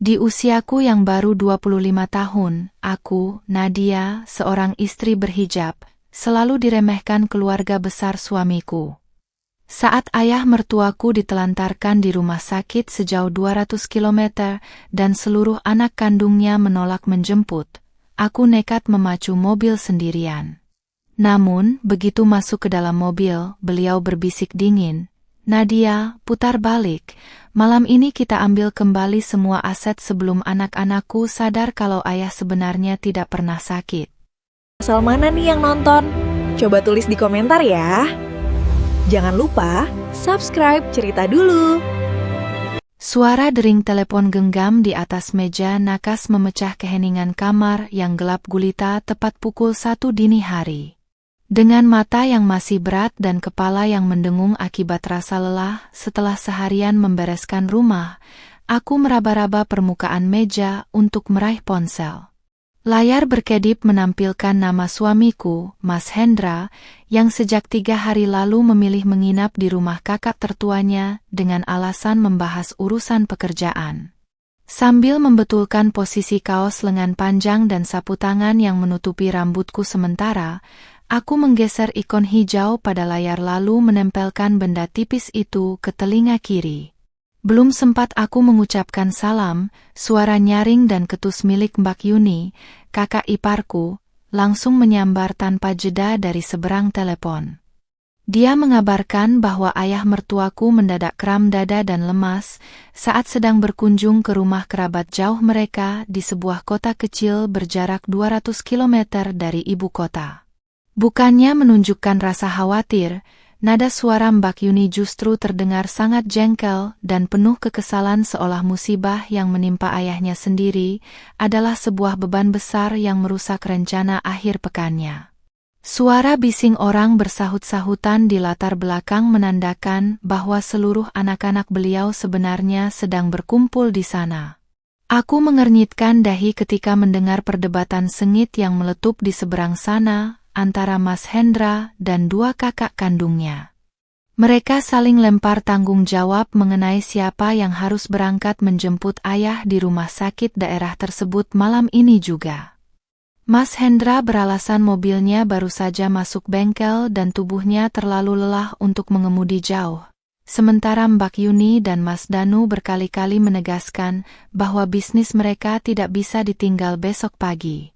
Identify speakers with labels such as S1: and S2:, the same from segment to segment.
S1: Di usiaku yang baru 25 tahun, aku, Nadia, seorang istri berhijab, selalu diremehkan keluarga besar suamiku. Saat ayah mertuaku ditelantarkan di rumah sakit sejauh 200 km dan seluruh anak kandungnya menolak menjemput, aku nekat memacu mobil sendirian. Namun, begitu masuk ke dalam mobil, beliau berbisik dingin, "Nadia, putar balik. Malam ini kita ambil kembali semua aset sebelum anak-anakku sadar kalau ayah sebenarnya tidak pernah sakit."
S2: Asal mana nih yang nonton? Coba tulis di komentar ya. Jangan lupa subscribe Cerita Dulu.
S1: Suara dering telepon genggam di atas meja nakas memecah keheningan kamar yang gelap gulita tepat pukul 1 dini hari. Dengan mata yang masih berat dan kepala yang mendengung akibat rasa lelah setelah seharian membereskan rumah, aku meraba-raba permukaan meja untuk meraih ponsel. Layar berkedip menampilkan nama suamiku, Mas Hendra, yang sejak 3 hari lalu memilih menginap di rumah kakak tertuanya dengan alasan membahas urusan pekerjaan. Sambil membetulkan posisi kaos lengan panjang dan sapu tangan yang menutupi rambutku sementara, aku menggeser ikon hijau pada layar lalu menempelkan benda tipis itu ke telinga kiri. Belum sempat aku mengucapkan salam, suara nyaring dan ketus milik Mbak Yuni, kakak iparku, langsung menyambar tanpa jeda dari seberang telepon. Dia mengabarkan bahwa ayah mertuaku mendadak kram dada dan lemas saat sedang berkunjung ke rumah kerabat jauh mereka di sebuah kota kecil berjarak 200 km dari ibu kota. Bukannya menunjukkan rasa khawatir, nada suara Mbak Yuni justru terdengar sangat jengkel dan penuh kekesalan seolah musibah yang menimpa ayahnya sendiri adalah sebuah beban besar yang merusak rencana akhir pekannya. Suara bising orang bersahut-sahutan di latar belakang menandakan bahwa seluruh anak-anak beliau sebenarnya sedang berkumpul di sana. Aku mengernyitkan dahi ketika mendengar perdebatan sengit yang meletup di seberang sana antara Mas Hendra dan 2 kakak kandungnya. Mereka saling lempar tanggung jawab mengenai siapa yang harus berangkat menjemput ayah di rumah sakit daerah tersebut malam ini juga. Mas Hendra beralasan mobilnya baru saja masuk bengkel dan tubuhnya terlalu lelah untuk mengemudi jauh. Sementara Mbak Yuni dan Mas Danu berkali-kali menegaskan bahwa bisnis mereka tidak bisa ditinggal besok pagi.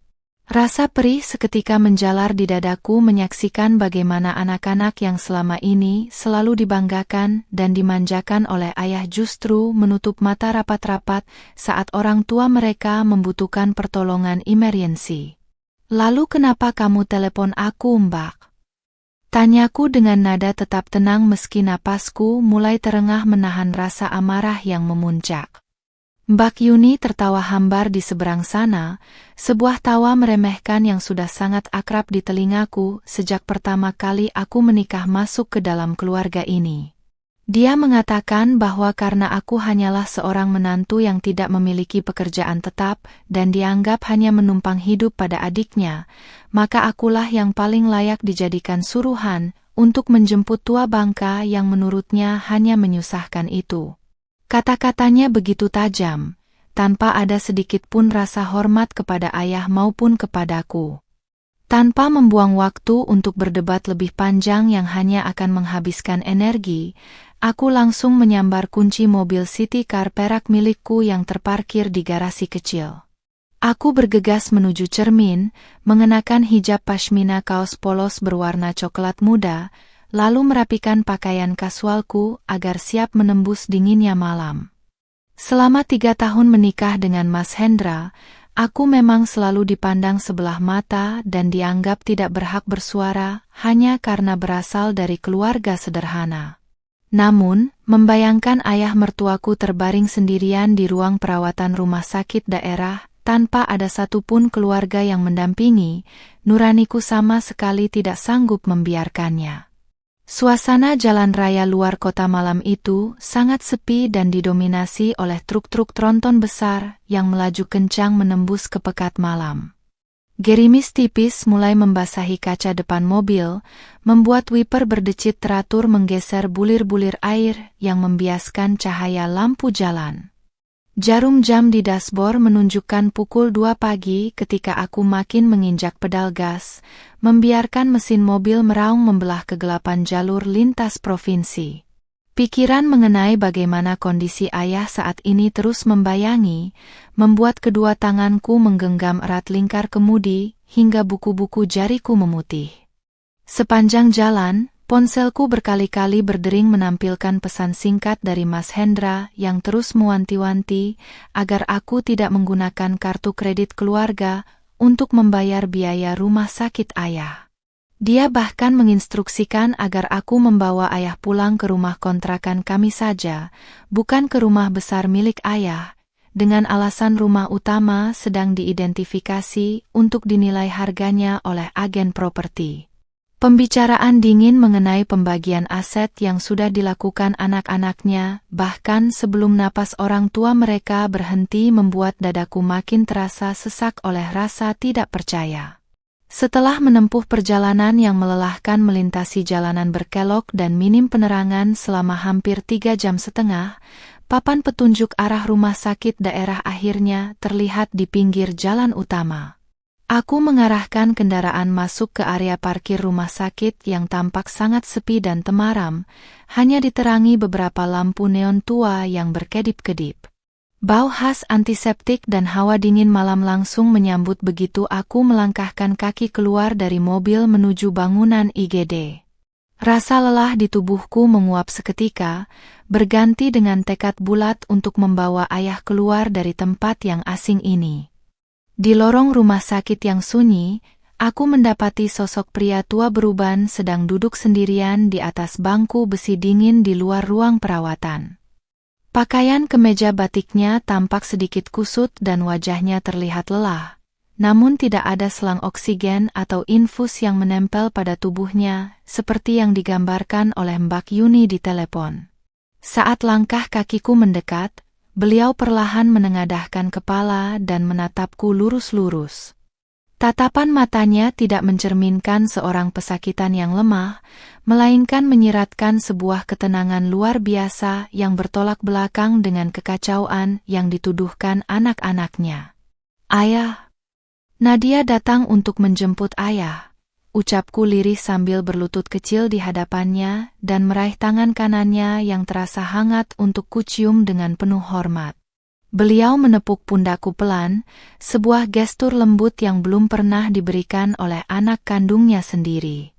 S1: Rasa perih seketika menjalar di dadaku menyaksikan bagaimana anak-anak yang selama ini selalu dibanggakan dan dimanjakan oleh ayah justru menutup mata rapat-rapat saat orang tua mereka membutuhkan pertolongan emergensi. "Lalu kenapa kamu telepon aku, Mbak?" Tanyaku dengan nada tetap tenang meski napasku mulai terengah menahan rasa amarah yang memuncak. Mbak Yuni tertawa hambar di seberang sana, sebuah tawa meremehkan yang sudah sangat akrab di telingaku sejak pertama kali aku menikah masuk ke dalam keluarga ini. Dia mengatakan bahwa karena aku hanyalah seorang menantu yang tidak memiliki pekerjaan tetap dan dianggap hanya menumpang hidup pada adiknya, maka akulah yang paling layak dijadikan suruhan untuk menjemput tua bangka yang menurutnya hanya menyusahkan itu. Kata-katanya begitu tajam, tanpa ada sedikit pun rasa hormat kepada ayah maupun kepadaku. Tanpa membuang waktu untuk berdebat lebih panjang yang hanya akan menghabiskan energi, aku langsung menyambar kunci mobil City Car perak milikku yang terparkir di garasi kecil. Aku bergegas menuju cermin, mengenakan hijab pashmina kaos polos berwarna coklat muda, lalu merapikan pakaian kasualku agar siap menembus dinginnya malam. Selama 3 tahun menikah dengan Mas Hendra, aku memang selalu dipandang sebelah mata dan dianggap tidak berhak bersuara hanya karena berasal dari keluarga sederhana. Namun, membayangkan ayah mertuaku terbaring sendirian di ruang perawatan rumah sakit daerah tanpa ada satupun keluarga yang mendampingi, nuraniku sama sekali tidak sanggup membiarkannya. Suasana jalan raya luar kota malam itu sangat sepi dan didominasi oleh truk-truk tronton besar yang melaju kencang menembus ke pekat malam. Gerimis tipis mulai membasahi kaca depan mobil, membuat wiper berdecit teratur menggeser bulir-bulir air yang membiaskan cahaya lampu jalan. Jarum jam di dashboard menunjukkan pukul 2 pagi ketika aku makin menginjak pedal gas, membiarkan mesin mobil meraung membelah kegelapan jalur lintas provinsi. Pikiran mengenai bagaimana kondisi ayah saat ini terus membayangi, membuat kedua tanganku menggenggam erat lingkar kemudi hingga buku-buku jariku memutih. Sepanjang jalan, ponselku berkali-kali berdering menampilkan pesan singkat dari Mas Hendra yang terus mewanti-wanti agar aku tidak menggunakan kartu kredit keluarga untuk membayar biaya rumah sakit ayah. Dia bahkan menginstruksikan agar aku membawa ayah pulang ke rumah kontrakan kami saja, bukan ke rumah besar milik ayah, dengan alasan rumah utama sedang diidentifikasi untuk dinilai harganya oleh agen properti. Pembicaraan dingin mengenai pembagian aset yang sudah dilakukan anak-anaknya, bahkan sebelum napas orang tua mereka berhenti, membuat dadaku makin terasa sesak oleh rasa tidak percaya. Setelah menempuh perjalanan yang melelahkan melintasi jalanan berkelok dan minim penerangan selama hampir 3 jam setengah, papan petunjuk arah rumah sakit daerah akhirnya terlihat di pinggir jalan utama. Aku mengarahkan kendaraan masuk ke area parkir rumah sakit yang tampak sangat sepi dan temaram, hanya diterangi beberapa lampu neon tua yang berkedip-kedip. Bau khas antiseptik dan hawa dingin malam langsung menyambut begitu aku melangkahkan kaki keluar dari mobil menuju bangunan IGD. Rasa lelah di tubuhku menguap seketika, berganti dengan tekad bulat untuk membawa ayah keluar dari tempat yang asing ini. Di lorong rumah sakit yang sunyi, aku mendapati sosok pria tua beruban sedang duduk sendirian di atas bangku besi dingin di luar ruang perawatan. Pakaian kemeja batiknya tampak sedikit kusut dan wajahnya terlihat lelah, namun tidak ada selang oksigen atau infus yang menempel pada tubuhnya, seperti yang digambarkan oleh Mbak Yuni di telepon. Saat langkah kakiku mendekat, beliau perlahan menengadahkan kepala dan menatapku lurus-lurus. Tatapan matanya tidak mencerminkan seorang pesakitan yang lemah, melainkan menyiratkan sebuah ketenangan luar biasa yang bertolak belakang dengan kekacauan yang dituduhkan anak-anaknya. "Ayah." "Nadia datang untuk menjemput ayah," ucapku lirih sambil berlutut kecil di hadapannya dan meraih tangan kanannya yang terasa hangat untuk kucium dengan penuh hormat. Beliau menepuk pundakku pelan, sebuah gestur lembut yang belum pernah diberikan oleh anak kandungnya sendiri.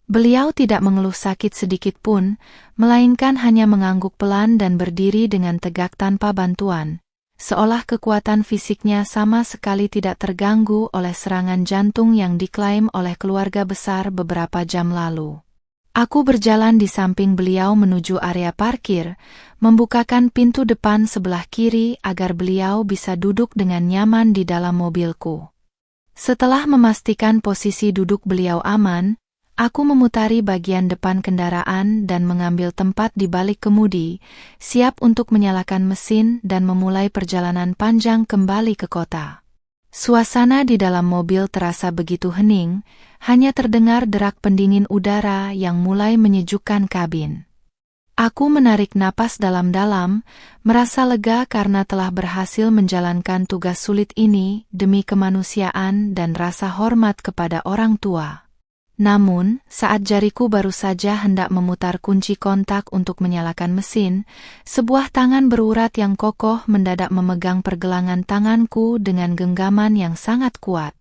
S1: Beliau tidak mengeluh sakit sedikit pun, melainkan hanya mengangguk pelan dan berdiri dengan tegak tanpa bantuan, seolah kekuatan fisiknya sama sekali tidak terganggu oleh serangan jantung yang diklaim oleh keluarga besar beberapa jam lalu. Aku berjalan di samping beliau menuju area parkir, membukakan pintu depan sebelah kiri agar beliau bisa duduk dengan nyaman di dalam mobilku. Setelah memastikan posisi duduk beliau aman, aku memutari bagian depan kendaraan dan mengambil tempat di balik kemudi, siap untuk menyalakan mesin dan memulai perjalanan panjang kembali ke kota. Suasana di dalam mobil terasa begitu hening, hanya terdengar derak pendingin udara yang mulai menyejukkan kabin. Aku menarik napas dalam-dalam, merasa lega karena telah berhasil menjalankan tugas sulit ini demi kemanusiaan dan rasa hormat kepada orang tua. Namun, saat jariku baru saja hendak memutar kunci kontak untuk menyalakan mesin, sebuah tangan berurat yang kokoh mendadak memegang pergelangan tanganku dengan genggaman yang sangat kuat.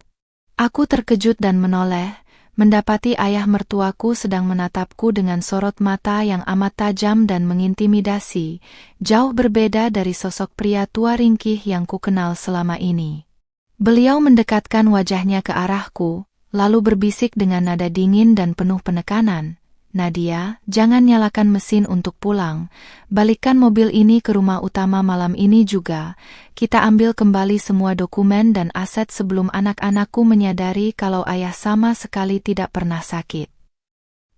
S1: Aku terkejut dan menoleh, mendapati ayah mertuaku sedang menatapku dengan sorot mata yang amat tajam dan mengintimidasi, jauh berbeda dari sosok pria tua ringkih yang kukenal selama ini. Beliau mendekatkan wajahnya ke arahku, lalu berbisik dengan nada dingin dan penuh penekanan, "Nadia, jangan nyalakan mesin untuk pulang. Balikkan mobil ini ke rumah utama malam ini juga. Kita ambil kembali semua dokumen dan aset sebelum anak-anakku menyadari kalau ayah sama sekali tidak pernah sakit."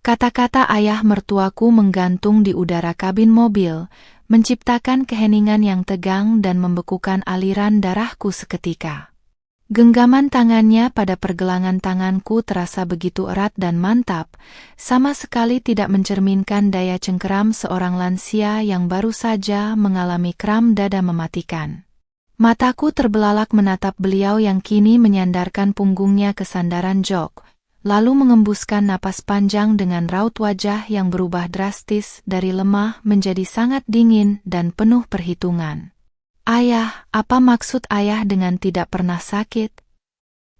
S1: Kata-kata ayah mertuaku menggantung di udara kabin mobil, menciptakan keheningan yang tegang dan membekukan aliran darahku seketika. Genggaman tangannya pada pergelangan tanganku terasa begitu erat dan mantap, sama sekali tidak mencerminkan daya cengkeram seorang lansia yang baru saja mengalami kram dada mematikan. Mataku terbelalak menatap beliau yang kini menyandarkan punggungnya ke sandaran jok, lalu mengembuskan napas panjang dengan raut wajah yang berubah drastis dari lemah menjadi sangat dingin dan penuh perhitungan. "Ayah, apa maksud ayah dengan tidak pernah sakit?"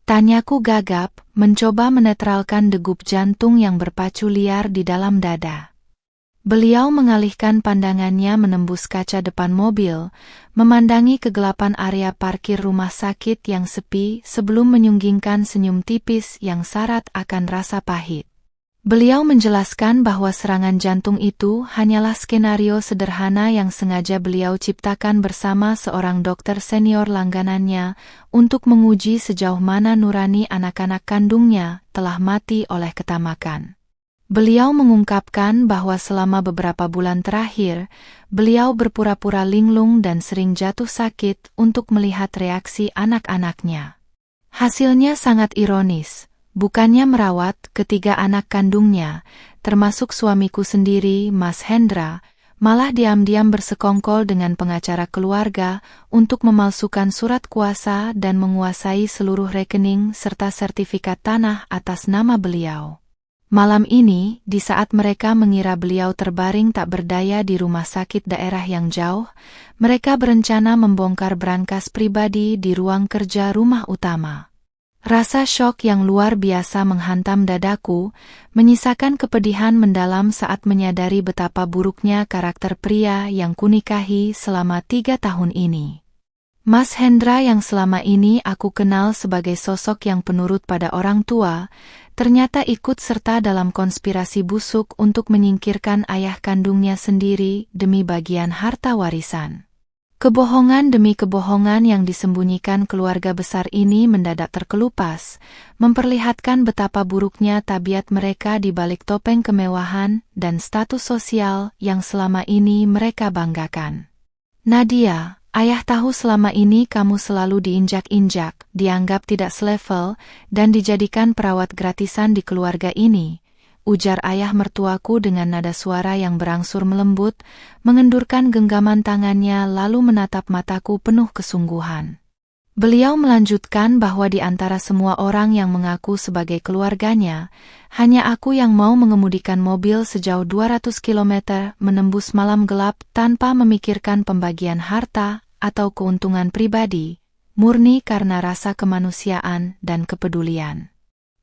S1: Tanyaku gagap, mencoba menetralkan degup jantung yang berpacu liar di dalam dada. Beliau mengalihkan pandangannya menembus kaca depan mobil, memandangi kegelapan area parkir rumah sakit yang sepi sebelum menyunggingkan senyum tipis yang syarat akan rasa pahit. Beliau menjelaskan bahwa serangan jantung itu hanyalah skenario sederhana yang sengaja beliau ciptakan bersama seorang dokter senior langganannya untuk menguji sejauh mana nurani anak-anak kandungnya telah mati oleh ketamakan. Beliau mengungkapkan bahwa selama beberapa bulan terakhir, beliau berpura-pura linglung dan sering jatuh sakit untuk melihat reaksi anak-anaknya. Hasilnya sangat ironis. Bukannya merawat ketiga anak kandungnya, termasuk suamiku sendiri, Mas Hendra, malah diam-diam bersekongkol dengan pengacara keluarga untuk memalsukan surat kuasa dan menguasai seluruh rekening serta sertifikat tanah atas nama beliau. Malam ini, di saat mereka mengira beliau terbaring tak berdaya di rumah sakit daerah yang jauh, mereka berencana membongkar brankas pribadi di ruang kerja rumah utama. Rasa syok yang luar biasa menghantam dadaku, menyisakan kepedihan mendalam saat menyadari betapa buruknya karakter pria yang kunikahi selama 3 tahun ini. Mas Hendra yang selama ini aku kenal sebagai sosok yang penurut pada orang tua, ternyata ikut serta dalam konspirasi busuk untuk menyingkirkan ayah kandungnya sendiri demi bagian harta warisan. Kebohongan demi kebohongan yang disembunyikan keluarga besar ini mendadak terkelupas, memperlihatkan betapa buruknya tabiat mereka di balik topeng kemewahan dan status sosial yang selama ini mereka banggakan. "Nadia, ayah tahu selama ini kamu selalu diinjak-injak, dianggap tidak selevel, dan dijadikan perawat gratisan di keluarga ini," ujar ayah mertuaku dengan nada suara yang berangsur melembut, mengendurkan genggaman tangannya lalu menatap mataku penuh kesungguhan. Beliau melanjutkan bahwa di antara semua orang yang mengaku sebagai keluarganya, hanya aku yang mau mengemudikan mobil sejauh 200 km menembus malam gelap tanpa memikirkan pembagian harta atau keuntungan pribadi, murni karena rasa kemanusiaan dan kepedulian.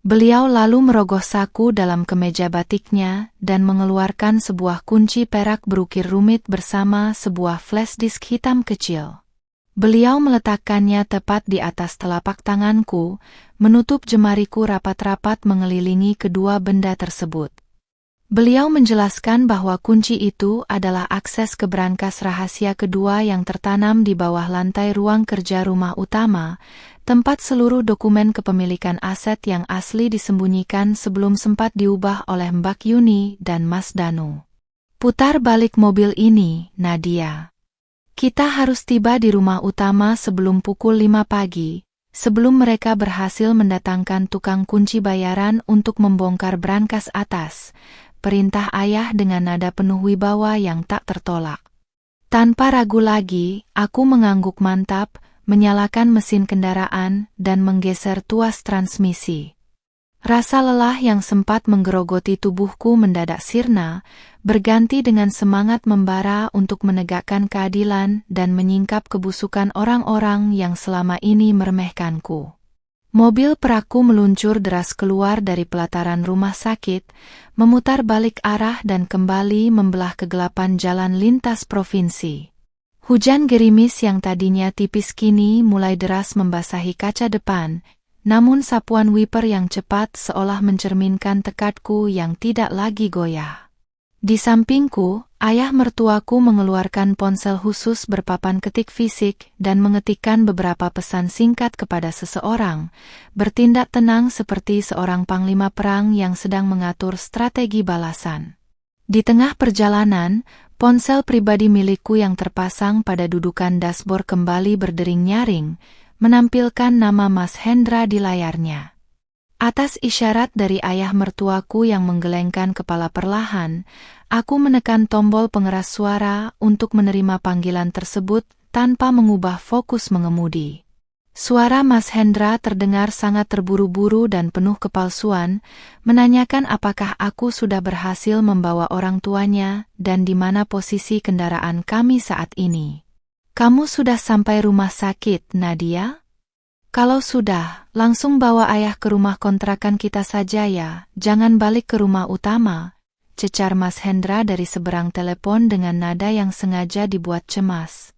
S1: Beliau lalu merogoh saku dalam kemeja batiknya dan mengeluarkan sebuah kunci perak berukir rumit bersama sebuah flash disk hitam kecil. Beliau meletakkannya tepat di atas telapak tanganku, menutup jemariku rapat-rapat mengelilingi kedua benda tersebut. Beliau menjelaskan bahwa kunci itu adalah akses ke brankas rahasia kedua yang tertanam di bawah lantai ruang kerja rumah utama, tempat seluruh dokumen kepemilikan aset yang asli disembunyikan sebelum sempat diubah oleh Mbak Yuni dan Mas Danu. "Putar balik mobil ini, Nadia. Kita harus tiba di rumah utama sebelum pukul 5 pagi, sebelum mereka berhasil mendatangkan tukang kunci bayaran untuk membongkar brankas atas," perintah ayah dengan nada penuh wibawa yang tak tertolak. Tanpa ragu lagi, aku mengangguk mantap, menyalakan mesin kendaraan, dan menggeser tuas transmisi. Rasa lelah yang sempat menggerogoti tubuhku mendadak sirna, berganti dengan semangat membara untuk menegakkan keadilan dan menyingkap kebusukan orang-orang yang selama ini meremehkanku. Mobil perakku meluncur deras keluar dari pelataran rumah sakit, memutar balik arah dan kembali membelah kegelapan jalan lintas provinsi. Hujan gerimis yang tadinya tipis kini mulai deras membasahi kaca depan, namun sapuan wiper yang cepat seolah mencerminkan tekadku yang tidak lagi goyah. Di sampingku, ayah mertuaku mengeluarkan ponsel khusus berpapan ketik fisik dan mengetikkan beberapa pesan singkat kepada seseorang, bertindak tenang seperti seorang panglima perang yang sedang mengatur strategi balasan. Di tengah perjalanan, ponsel pribadi milikku yang terpasang pada dudukan dashboard kembali berdering nyaring, menampilkan nama Mas Hendra di layarnya. Atas isyarat dari ayah mertuaku yang menggelengkan kepala perlahan, aku menekan tombol pengeras suara untuk menerima panggilan tersebut tanpa mengubah fokus mengemudi. Suara Mas Hendra terdengar sangat terburu-buru dan penuh kepalsuan, menanyakan apakah aku sudah berhasil membawa orang tuanya dan di mana posisi kendaraan kami saat ini. Kamu sudah sampai rumah sakit, Nadia? Kalau sudah, langsung bawa ayah ke rumah kontrakan kita saja ya, jangan balik ke rumah utama, cecar Mas Hendra dari seberang telepon dengan nada yang sengaja dibuat cemas.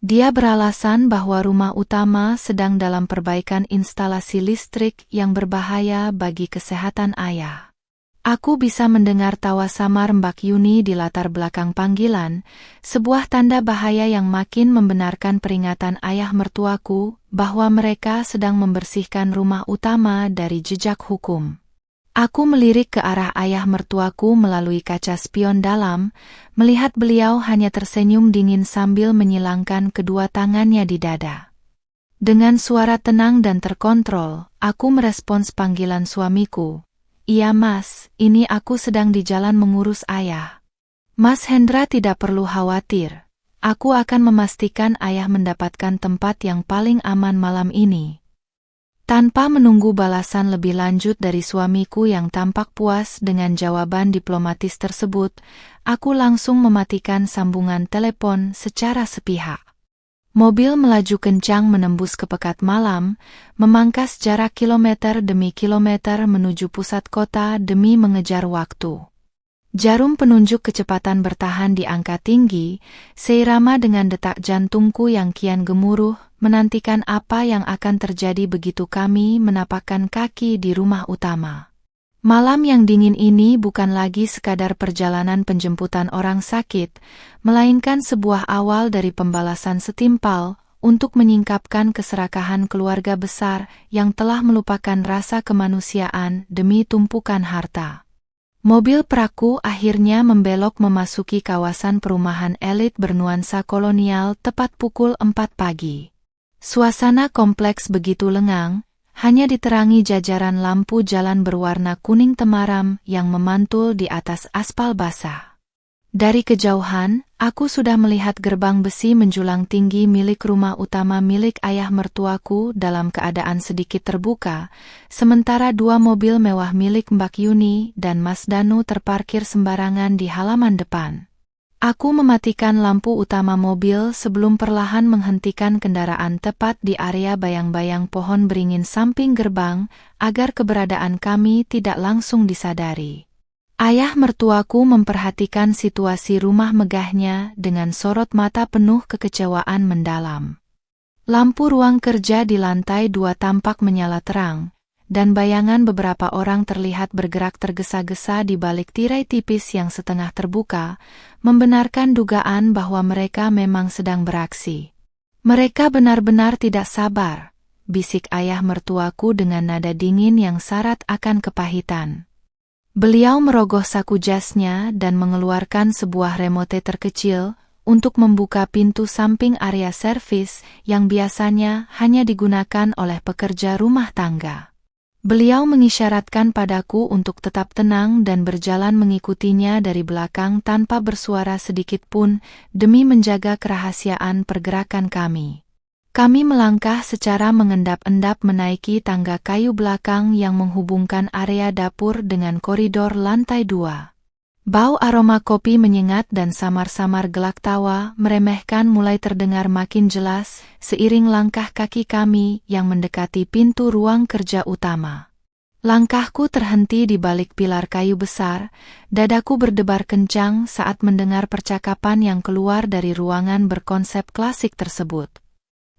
S1: Dia beralasan bahwa rumah utama sedang dalam perbaikan instalasi listrik yang berbahaya bagi kesehatan ayah. Aku bisa mendengar tawa samar Mbak Yuni di latar belakang panggilan, sebuah tanda bahaya yang makin membenarkan peringatan ayah mertuaku bahwa mereka sedang membersihkan rumah utama dari jejak hukum. Aku melirik ke arah ayah mertuaku melalui kaca spion dalam, melihat beliau hanya tersenyum dingin sambil menyilangkan kedua tangannya di dada. Dengan suara tenang dan terkontrol, aku merespons panggilan suamiku. Iya Mas, ini aku sedang di jalan mengurus ayah. Mas Hendra tidak perlu khawatir. Aku akan memastikan ayah mendapatkan tempat yang paling aman malam ini. Tanpa menunggu balasan lebih lanjut dari suamiku yang tampak puas dengan jawaban diplomatis tersebut, aku langsung mematikan sambungan telepon secara sepihak. Mobil melaju kencang menembus kepekat malam, memangkas jarak kilometer demi kilometer menuju pusat kota demi mengejar waktu. Jarum penunjuk kecepatan bertahan di angka tinggi, seirama dengan detak jantungku yang kian gemuruh, menantikan apa yang akan terjadi begitu kami menapakkan kaki di rumah utama. Malam yang dingin ini bukan lagi sekadar perjalanan penjemputan orang sakit, melainkan sebuah awal dari pembalasan setimpal untuk menyingkapkan keserakahan keluarga besar yang telah melupakan rasa kemanusiaan demi tumpukan harta. Mobil peraku akhirnya membelok memasuki kawasan perumahan elit bernuansa kolonial tepat pukul 4 pagi. Suasana kompleks begitu lengang, hanya diterangi jajaran lampu jalan berwarna kuning temaram yang memantul di atas aspal basah. Dari kejauhan, aku sudah melihat gerbang besi menjulang tinggi milik rumah utama milik ayah mertuaku dalam keadaan sedikit terbuka, sementara dua mobil mewah milik Mbak Yuni dan Mas Danu terparkir sembarangan di halaman depan. Aku mematikan lampu utama mobil sebelum perlahan menghentikan kendaraan tepat di area bayang-bayang pohon beringin samping gerbang, agar keberadaan kami tidak langsung disadari. Ayah mertuaku memperhatikan situasi rumah megahnya dengan sorot mata penuh kekecewaan mendalam. Lampu ruang kerja di lantai 2 tampak menyala terang, dan bayangan beberapa orang terlihat bergerak tergesa-gesa di balik tirai tipis yang setengah terbuka, membenarkan dugaan bahwa mereka memang sedang beraksi. Mereka benar-benar tidak sabar, bisik ayah mertuaku dengan nada dingin yang syarat akan kepahitan. Beliau merogoh saku jasnya dan mengeluarkan sebuah remote terkecil untuk membuka pintu samping area servis yang biasanya hanya digunakan oleh pekerja rumah tangga. Beliau mengisyaratkan padaku untuk tetap tenang dan berjalan mengikutinya dari belakang tanpa bersuara sedikit pun demi menjaga kerahasiaan pergerakan kami. Kami melangkah secara mengendap-endap menaiki tangga kayu belakang yang menghubungkan area dapur dengan koridor lantai 2. Bau aroma kopi menyengat dan samar-samar gelak tawa meremehkan mulai terdengar makin jelas seiring langkah kaki kami yang mendekati pintu ruang kerja utama. Langkahku terhenti di balik pilar kayu besar, dadaku berdebar kencang saat mendengar percakapan yang keluar dari ruangan berkonsep klasik tersebut.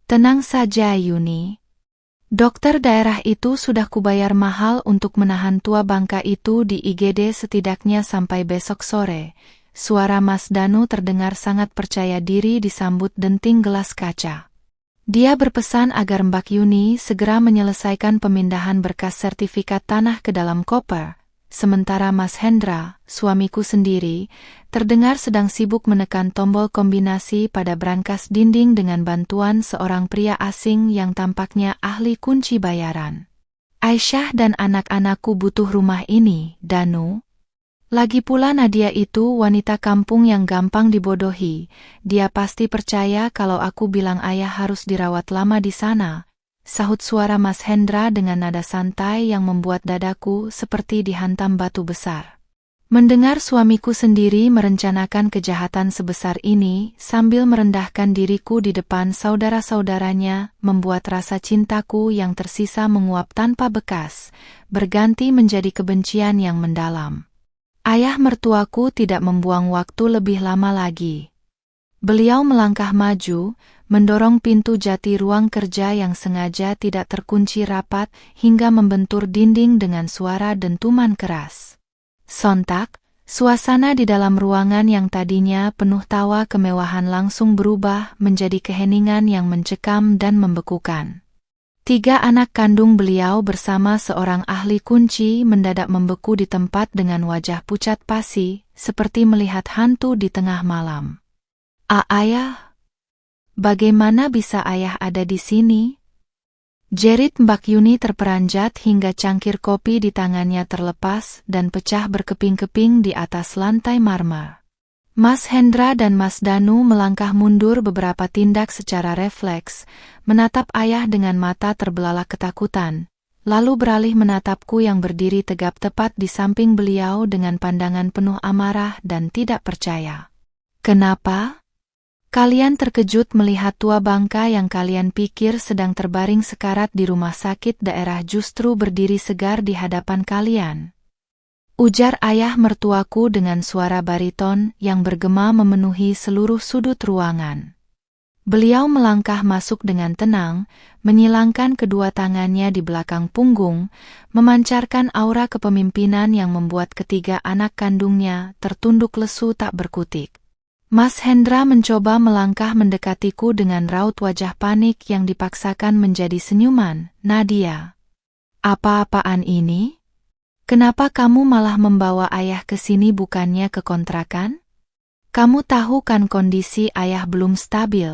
S1: Tenang saja Yuni. Dokter daerah itu sudah kubayar mahal untuk menahan tua bangka itu di IGD setidaknya sampai besok sore. Suara Mas Danu terdengar sangat percaya diri disambut denting gelas kaca. Dia berpesan agar Mbak Yuni segera menyelesaikan pemindahan berkas sertifikat tanah ke dalam koper, sementara Mas Hendra, suamiku sendiri, terdengar sedang sibuk menekan tombol kombinasi pada brankas dinding dengan bantuan seorang pria asing yang tampaknya ahli kunci bayaran. Aisyah dan anak-anakku butuh rumah ini, Danu. Lagi pula Nadia itu wanita kampung yang gampang dibodohi. Dia pasti percaya kalau aku bilang ayah harus dirawat lama di sana, sahut suara Mas Hendra dengan nada santai yang membuat dadaku seperti dihantam batu besar. Mendengar suamiku sendiri merencanakan kejahatan sebesar ini sambil merendahkan diriku di depan saudara-saudaranya membuat rasa cintaku yang tersisa menguap tanpa bekas, berganti menjadi kebencian yang mendalam. Ayah mertuaku tidak membuang waktu lebih lama lagi. Beliau melangkah maju, mendorong pintu jati ruang kerja yang sengaja tidak terkunci rapat hingga membentur dinding dengan suara dentuman keras. Sontak, suasana di dalam ruangan yang tadinya penuh tawa kemewahan langsung berubah menjadi keheningan yang mencekam dan membekukan. 3 anak kandung beliau bersama seorang ahli kunci mendadak membeku di tempat dengan wajah pucat pasi, seperti melihat hantu di tengah malam. Ayah? Bagaimana bisa ayah ada di sini? Jerit Mbak Yuni terperanjat hingga cangkir kopi di tangannya terlepas dan pecah berkeping-keping di atas lantai marmer. Mas Hendra dan Mas Danu melangkah mundur beberapa tindak secara refleks, menatap ayah dengan mata terbelalak ketakutan, lalu beralih menatapku yang berdiri tegap tepat di samping beliau dengan pandangan penuh amarah dan tidak percaya. Kenapa? Kalian terkejut melihat tua bangka yang kalian pikir sedang terbaring sekarat di rumah sakit daerah justru berdiri segar di hadapan kalian. Ujar ayah mertuaku dengan suara bariton yang bergema memenuhi seluruh sudut ruangan. Beliau melangkah masuk dengan tenang, menyilangkan kedua tangannya di belakang punggung, memancarkan aura kepemimpinan yang membuat ketiga anak kandungnya tertunduk lesu tak berkutik. Mas Hendra mencoba melangkah mendekatiku dengan raut wajah panik yang dipaksakan menjadi senyuman. Nadia, apa-apaan ini? Kenapa kamu malah membawa ayah ke sini bukannya ke kontrakan? Kamu tahu kan kondisi ayah belum stabil.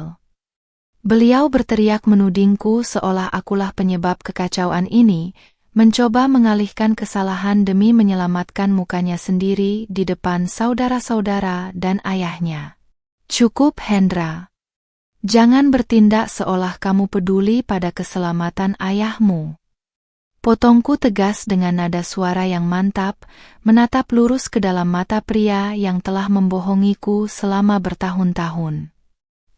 S1: Beliau berteriak menudingku seolah akulah penyebab kekacauan ini, mencoba mengalihkan kesalahan demi menyelamatkan mukanya sendiri di depan saudara-saudara dan ayahnya. Cukup Hendra. Jangan bertindak seolah kamu peduli pada keselamatan ayahmu. Potongku tegas dengan nada suara yang mantap, menatap lurus ke dalam mata pria yang telah membohongiku selama bertahun-tahun.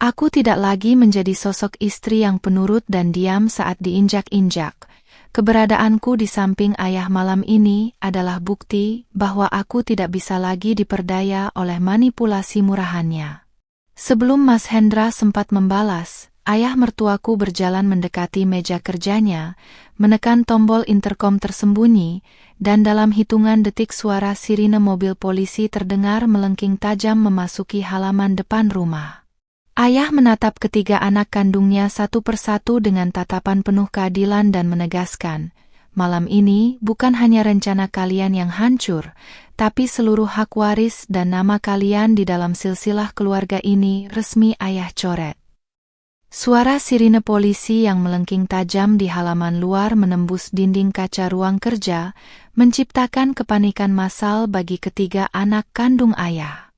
S1: Aku tidak lagi menjadi sosok istri yang penurut dan diam saat diinjak-injak. Keberadaanku di samping ayah malam ini adalah bukti bahwa aku tidak bisa lagi diperdaya oleh manipulasi murahannya. Sebelum Mas Hendra sempat membalas, ayah mertuaku berjalan mendekati meja kerjanya, menekan tombol interkom tersembunyi, dan dalam hitungan detik suara sirine mobil polisi terdengar melengking tajam memasuki halaman depan rumah. Ayah menatap ketiga anak kandungnya satu persatu dengan tatapan penuh keadilan dan menegaskan, malam ini bukan hanya rencana kalian yang hancur, tapi seluruh hak waris dan nama kalian di dalam silsilah keluarga ini resmi ayah coret. Suara sirine polisi yang melengking tajam di halaman luar menembus dinding kaca ruang kerja, menciptakan kepanikan massal bagi ketiga anak kandung ayah.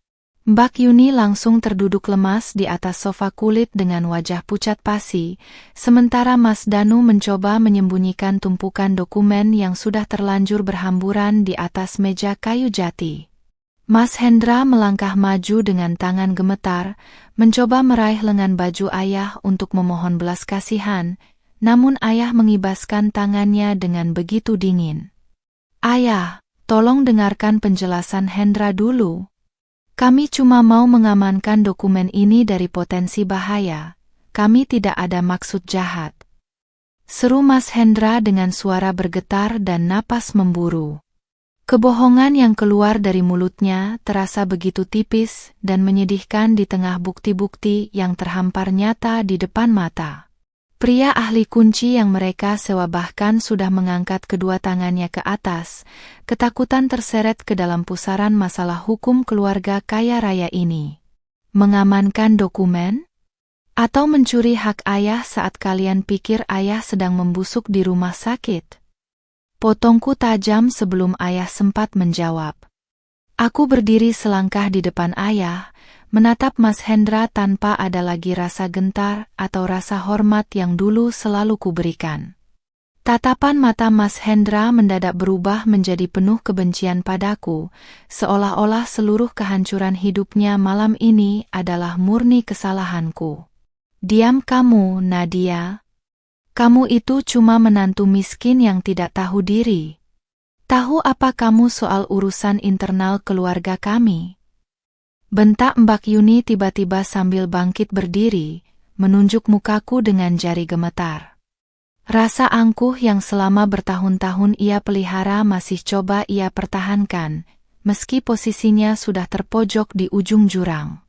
S1: Mbak Yuni langsung terduduk lemas di atas sofa kulit dengan wajah pucat pasi, sementara Mas Danu mencoba menyembunyikan tumpukan dokumen yang sudah terlanjur berhamburan di atas meja kayu jati. Mas Hendra melangkah maju dengan tangan gemetar, mencoba meraih lengan baju ayah untuk memohon belas kasihan, namun ayah mengibaskan tangannya dengan begitu dingin. Ayah, tolong dengarkan penjelasan Hendra dulu. Kami cuma mau mengamankan dokumen ini dari potensi bahaya. Kami tidak ada maksud jahat. Seru Mas Hendra dengan suara bergetar dan napas memburu. Kebohongan yang keluar dari mulutnya terasa begitu tipis dan menyedihkan di tengah bukti-bukti yang terhampar nyata di depan mata. Pria ahli kunci yang mereka sewa bahkan sudah mengangkat kedua tangannya ke atas, ketakutan terseret ke dalam pusaran masalah hukum keluarga kaya raya ini. Mengamankan dokumen? Atau mencuri hak ayah saat kalian pikir ayah sedang membusuk di rumah sakit? Potongku tajam sebelum ayah sempat menjawab. Aku berdiri selangkah di depan ayah, menatap Mas Hendra tanpa ada lagi rasa gentar atau rasa hormat yang dulu selalu kuberikan. Tatapan mata Mas Hendra mendadak berubah menjadi penuh kebencian padaku, seolah-olah seluruh kehancuran hidupnya malam ini adalah murni kesalahanku. Diam kamu, Nadia. Kamu itu cuma menantu miskin yang tidak tahu diri. Tahu apa kamu soal urusan internal keluarga kami? Bentak Mbak Yuni tiba-tiba sambil bangkit berdiri, menunjuk mukaku dengan jari gemetar. Rasa angkuh yang selama bertahun-tahun ia pelihara masih coba ia pertahankan, meski posisinya sudah terpojok di ujung jurang.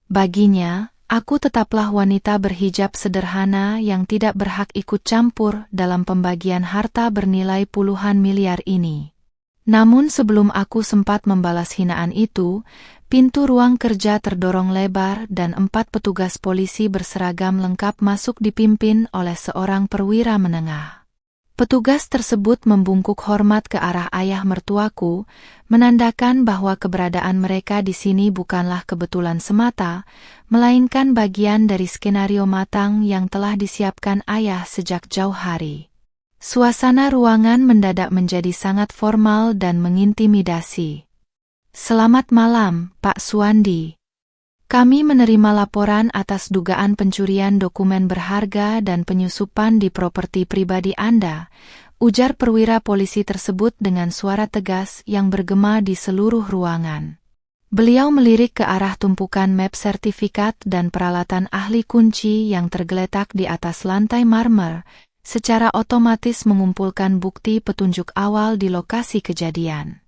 S1: Baginya, aku tetaplah wanita berhijab sederhana yang tidak berhak ikut campur dalam pembagian harta bernilai puluhan miliar ini. Namun sebelum aku sempat membalas hinaan itu, pintu ruang kerja terdorong lebar dan 4 petugas polisi berseragam lengkap masuk dipimpin oleh seorang perwira menengah. Petugas tersebut membungkuk hormat ke arah ayah mertuaku, menandakan bahwa keberadaan mereka di sini bukanlah kebetulan semata, melainkan bagian dari skenario matang yang telah disiapkan ayah sejak jauh hari. Suasana ruangan mendadak menjadi sangat formal dan mengintimidasi. Selamat malam, Pak Suwandi. Kami menerima laporan atas dugaan pencurian dokumen berharga dan penyusupan di properti pribadi Anda, ujar perwira polisi tersebut dengan suara tegas yang bergema di seluruh ruangan. Beliau melirik ke arah tumpukan map sertifikat dan peralatan ahli kunci yang tergeletak di atas lantai marmer, secara otomatis mengumpulkan bukti petunjuk awal di lokasi kejadian.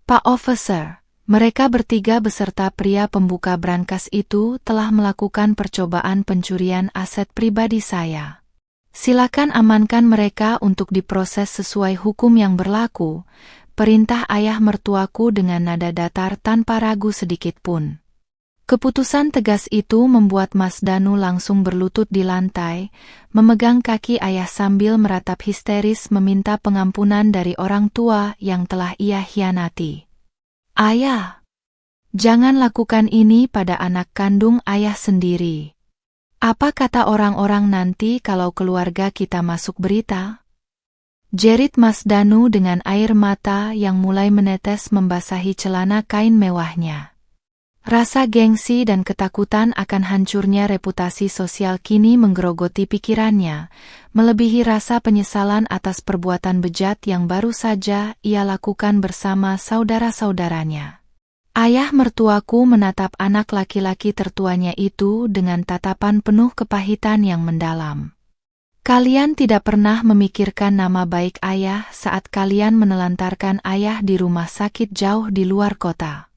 S1: Pak Officer, mereka bertiga beserta pria pembuka brankas itu telah melakukan percobaan pencurian aset pribadi saya. Silakan amankan mereka untuk diproses sesuai hukum yang berlaku, perintah ayah mertuaku dengan nada datar tanpa ragu sedikit pun. Keputusan tegas itu membuat Mas Danu langsung berlutut di lantai, memegang kaki ayah sambil meratap histeris meminta pengampunan dari orang tua yang telah ia hianati. Ayah, jangan lakukan ini pada anak kandung ayah sendiri. Apa kata orang-orang nanti kalau keluarga kita masuk berita? Jerit Mas Danu dengan air mata yang mulai menetes membasahi celana kain mewahnya. Rasa gengsi dan ketakutan akan hancurnya reputasi sosial kini menggerogoti pikirannya, melebihi rasa penyesalan atas perbuatan bejat yang baru saja ia lakukan bersama saudara-saudaranya. Ayah mertuaku menatap anak laki-laki tertuanya itu dengan tatapan penuh kepahitan yang mendalam. Kalian tidak pernah memikirkan nama baik ayah saat kalian menelantarkan ayah di rumah sakit jauh di luar kota.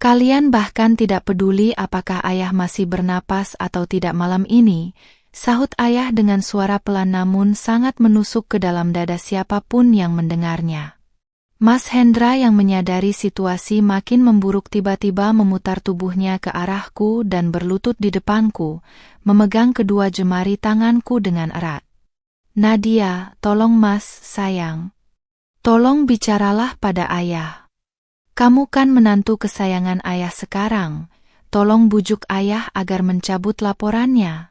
S1: Kalian bahkan tidak peduli apakah ayah masih bernapas atau tidak malam ini, sahut ayah dengan suara pelan namun sangat menusuk ke dalam dada siapapun yang mendengarnya. Mas Hendra yang menyadari situasi makin memburuk tiba-tiba memutar tubuhnya ke arahku dan berlutut di depanku, memegang kedua jemari tanganku dengan erat. Nadia, tolong Mas, sayang. Tolong bicaralah pada ayah. Kamu kan menantu kesayangan ayah sekarang, tolong bujuk ayah agar mencabut laporannya.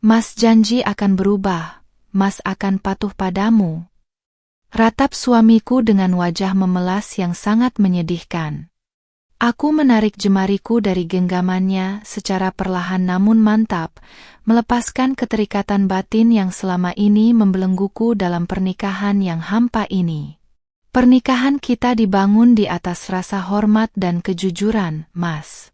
S1: Mas janji akan berubah, Mas akan patuh padamu. Ratap suamiku dengan wajah memelas yang sangat menyedihkan. Aku menarik jemariku dari genggamannya secara perlahan namun mantap, melepaskan keterikatan batin yang selama ini membelengguku dalam pernikahan yang hampa ini. Pernikahan kita dibangun di atas rasa hormat dan kejujuran, Mas.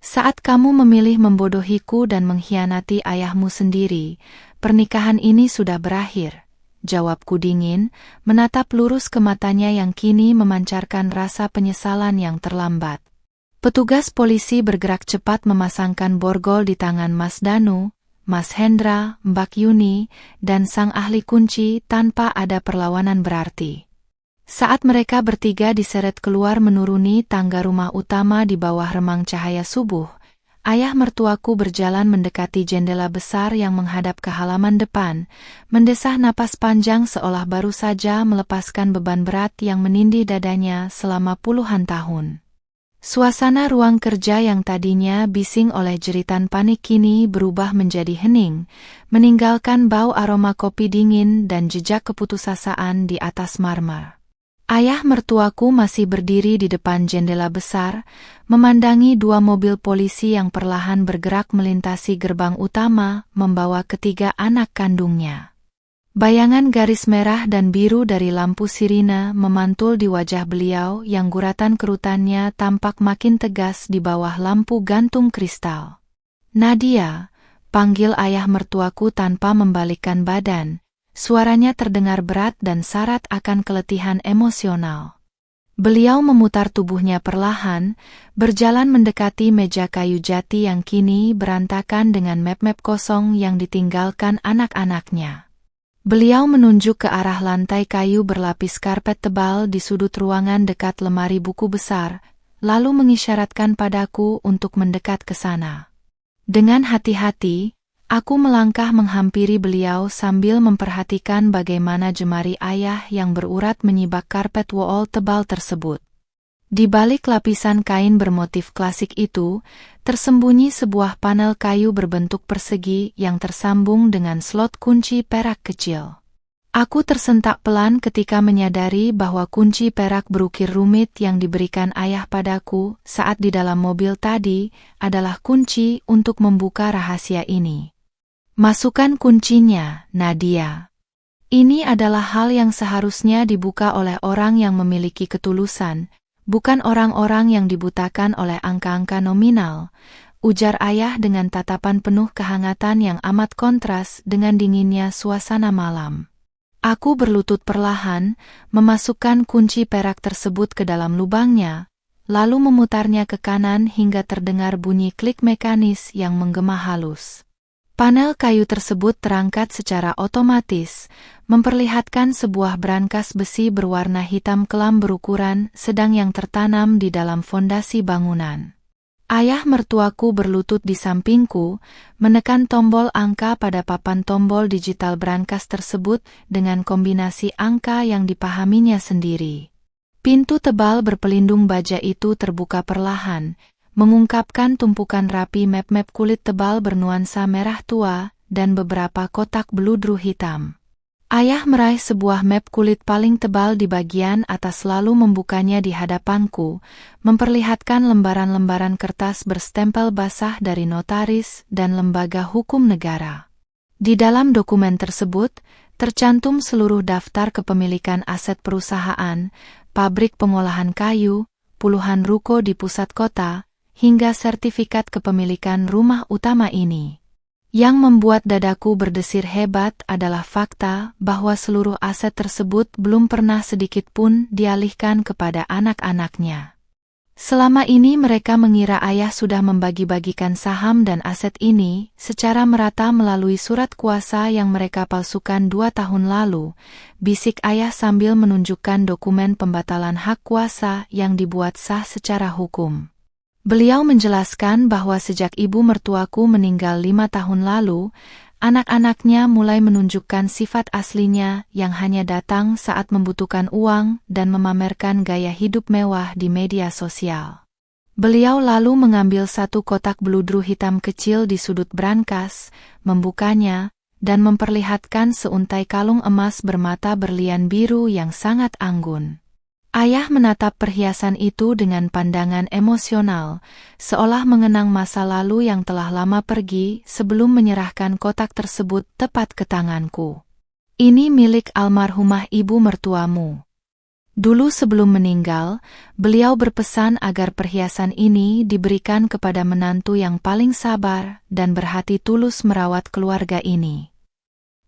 S1: Saat kamu memilih membodohiku dan mengkhianati ayahmu sendiri, pernikahan ini sudah berakhir, jawabku dingin, menatap lurus ke matanya yang kini memancarkan rasa penyesalan yang terlambat. Petugas polisi bergerak cepat memasangkan borgol di tangan Mas Danu, Mas Hendra, Mbak Yuni, dan sang ahli kunci tanpa ada perlawanan berarti. Saat mereka bertiga diseret keluar menuruni tangga rumah utama di bawah remang cahaya subuh, ayah mertuaku berjalan mendekati jendela besar yang menghadap ke halaman depan, mendesah napas panjang seolah baru saja melepaskan beban berat yang menindih dadanya selama puluhan tahun. Suasana ruang kerja yang tadinya bising oleh jeritan panik kini berubah menjadi hening, meninggalkan bau aroma kopi dingin dan jejak keputusasaan di atas marmer. Ayah mertuaku masih berdiri di depan jendela besar, memandangi dua mobil polisi yang perlahan bergerak melintasi gerbang utama, membawa ketiga anak kandungnya. Bayangan garis merah dan biru dari lampu sirine memantul di wajah beliau yang guratan kerutannya tampak makin tegas di bawah lampu gantung kristal. "Nadia," panggil ayah mertuaku tanpa membalikkan badan. Suaranya terdengar berat dan syarat akan keletihan emosional. Beliau memutar tubuhnya perlahan, berjalan mendekati meja kayu jati yang kini berantakan dengan map-map kosong yang ditinggalkan anak-anaknya. Beliau menunjuk ke arah lantai kayu berlapis karpet tebal di sudut ruangan dekat lemari buku besar, lalu mengisyaratkan padaku untuk mendekat ke sana. Dengan hati-hati, aku melangkah menghampiri beliau sambil memperhatikan bagaimana jemari ayah yang berurat menyibak karpet wall tebal tersebut. Di balik lapisan kain bermotif klasik itu, tersembunyi sebuah panel kayu berbentuk persegi yang tersambung dengan slot kunci perak kecil. Aku tersentak pelan ketika menyadari bahwa kunci perak berukir rumit yang diberikan ayah padaku saat di dalam mobil tadi adalah kunci untuk membuka rahasia ini. "Masukkan kuncinya, Nadia." Ini adalah hal yang seharusnya dibuka oleh orang yang memiliki ketulusan, bukan orang-orang yang dibutakan oleh angka-angka nominal, ujar ayah dengan tatapan penuh kehangatan yang amat kontras dengan dinginnya suasana malam. Aku berlutut perlahan, memasukkan kunci perak tersebut ke dalam lubangnya, lalu memutarnya ke kanan hingga terdengar bunyi klik mekanis yang menggema halus. Panel kayu tersebut terangkat secara otomatis, memperlihatkan sebuah brankas besi berwarna hitam kelam berukuran sedang yang tertanam di dalam fondasi bangunan. Ayah mertuaku berlutut di sampingku, menekan tombol angka pada papan tombol digital brankas tersebut dengan kombinasi angka yang dipahaminya sendiri. Pintu tebal berpelindung baja itu terbuka perlahan, mengungkapkan tumpukan rapi map-map kulit tebal bernuansa merah tua dan beberapa kotak beludru hitam. Ayah meraih sebuah map kulit paling tebal di bagian atas lalu membukanya di hadapanku, memperlihatkan lembaran-lembaran kertas berstempel basah dari notaris dan lembaga hukum negara. Di dalam dokumen tersebut, tercantum seluruh daftar kepemilikan aset perusahaan, pabrik pengolahan kayu, puluhan ruko di pusat kota, hingga sertifikat kepemilikan rumah utama ini. Yang membuat dadaku berdesir hebat adalah fakta bahwa seluruh aset tersebut belum pernah sedikit pun dialihkan kepada anak-anaknya. Selama ini mereka mengira ayah sudah membagi-bagikan saham dan aset ini secara merata melalui surat kuasa yang mereka palsukan 2 tahun lalu, bisik ayah sambil menunjukkan dokumen pembatalan hak kuasa yang dibuat sah secara hukum. Beliau menjelaskan bahwa sejak ibu mertuaku meninggal 5 tahun lalu, anak-anaknya mulai menunjukkan sifat aslinya yang hanya datang saat membutuhkan uang dan memamerkan gaya hidup mewah di media sosial. Beliau lalu mengambil satu kotak beludru hitam kecil di sudut brankas, membukanya, dan memperlihatkan seuntai kalung emas bermata berlian biru yang sangat anggun. Ayah menatap perhiasan itu dengan pandangan emosional, seolah mengenang masa lalu yang telah lama pergi sebelum menyerahkan kotak tersebut tepat ke tanganku. "Ini milik almarhumah ibu mertuamu. Dulu sebelum meninggal, beliau berpesan agar perhiasan ini diberikan kepada menantu yang paling sabar dan berhati tulus merawat keluarga ini."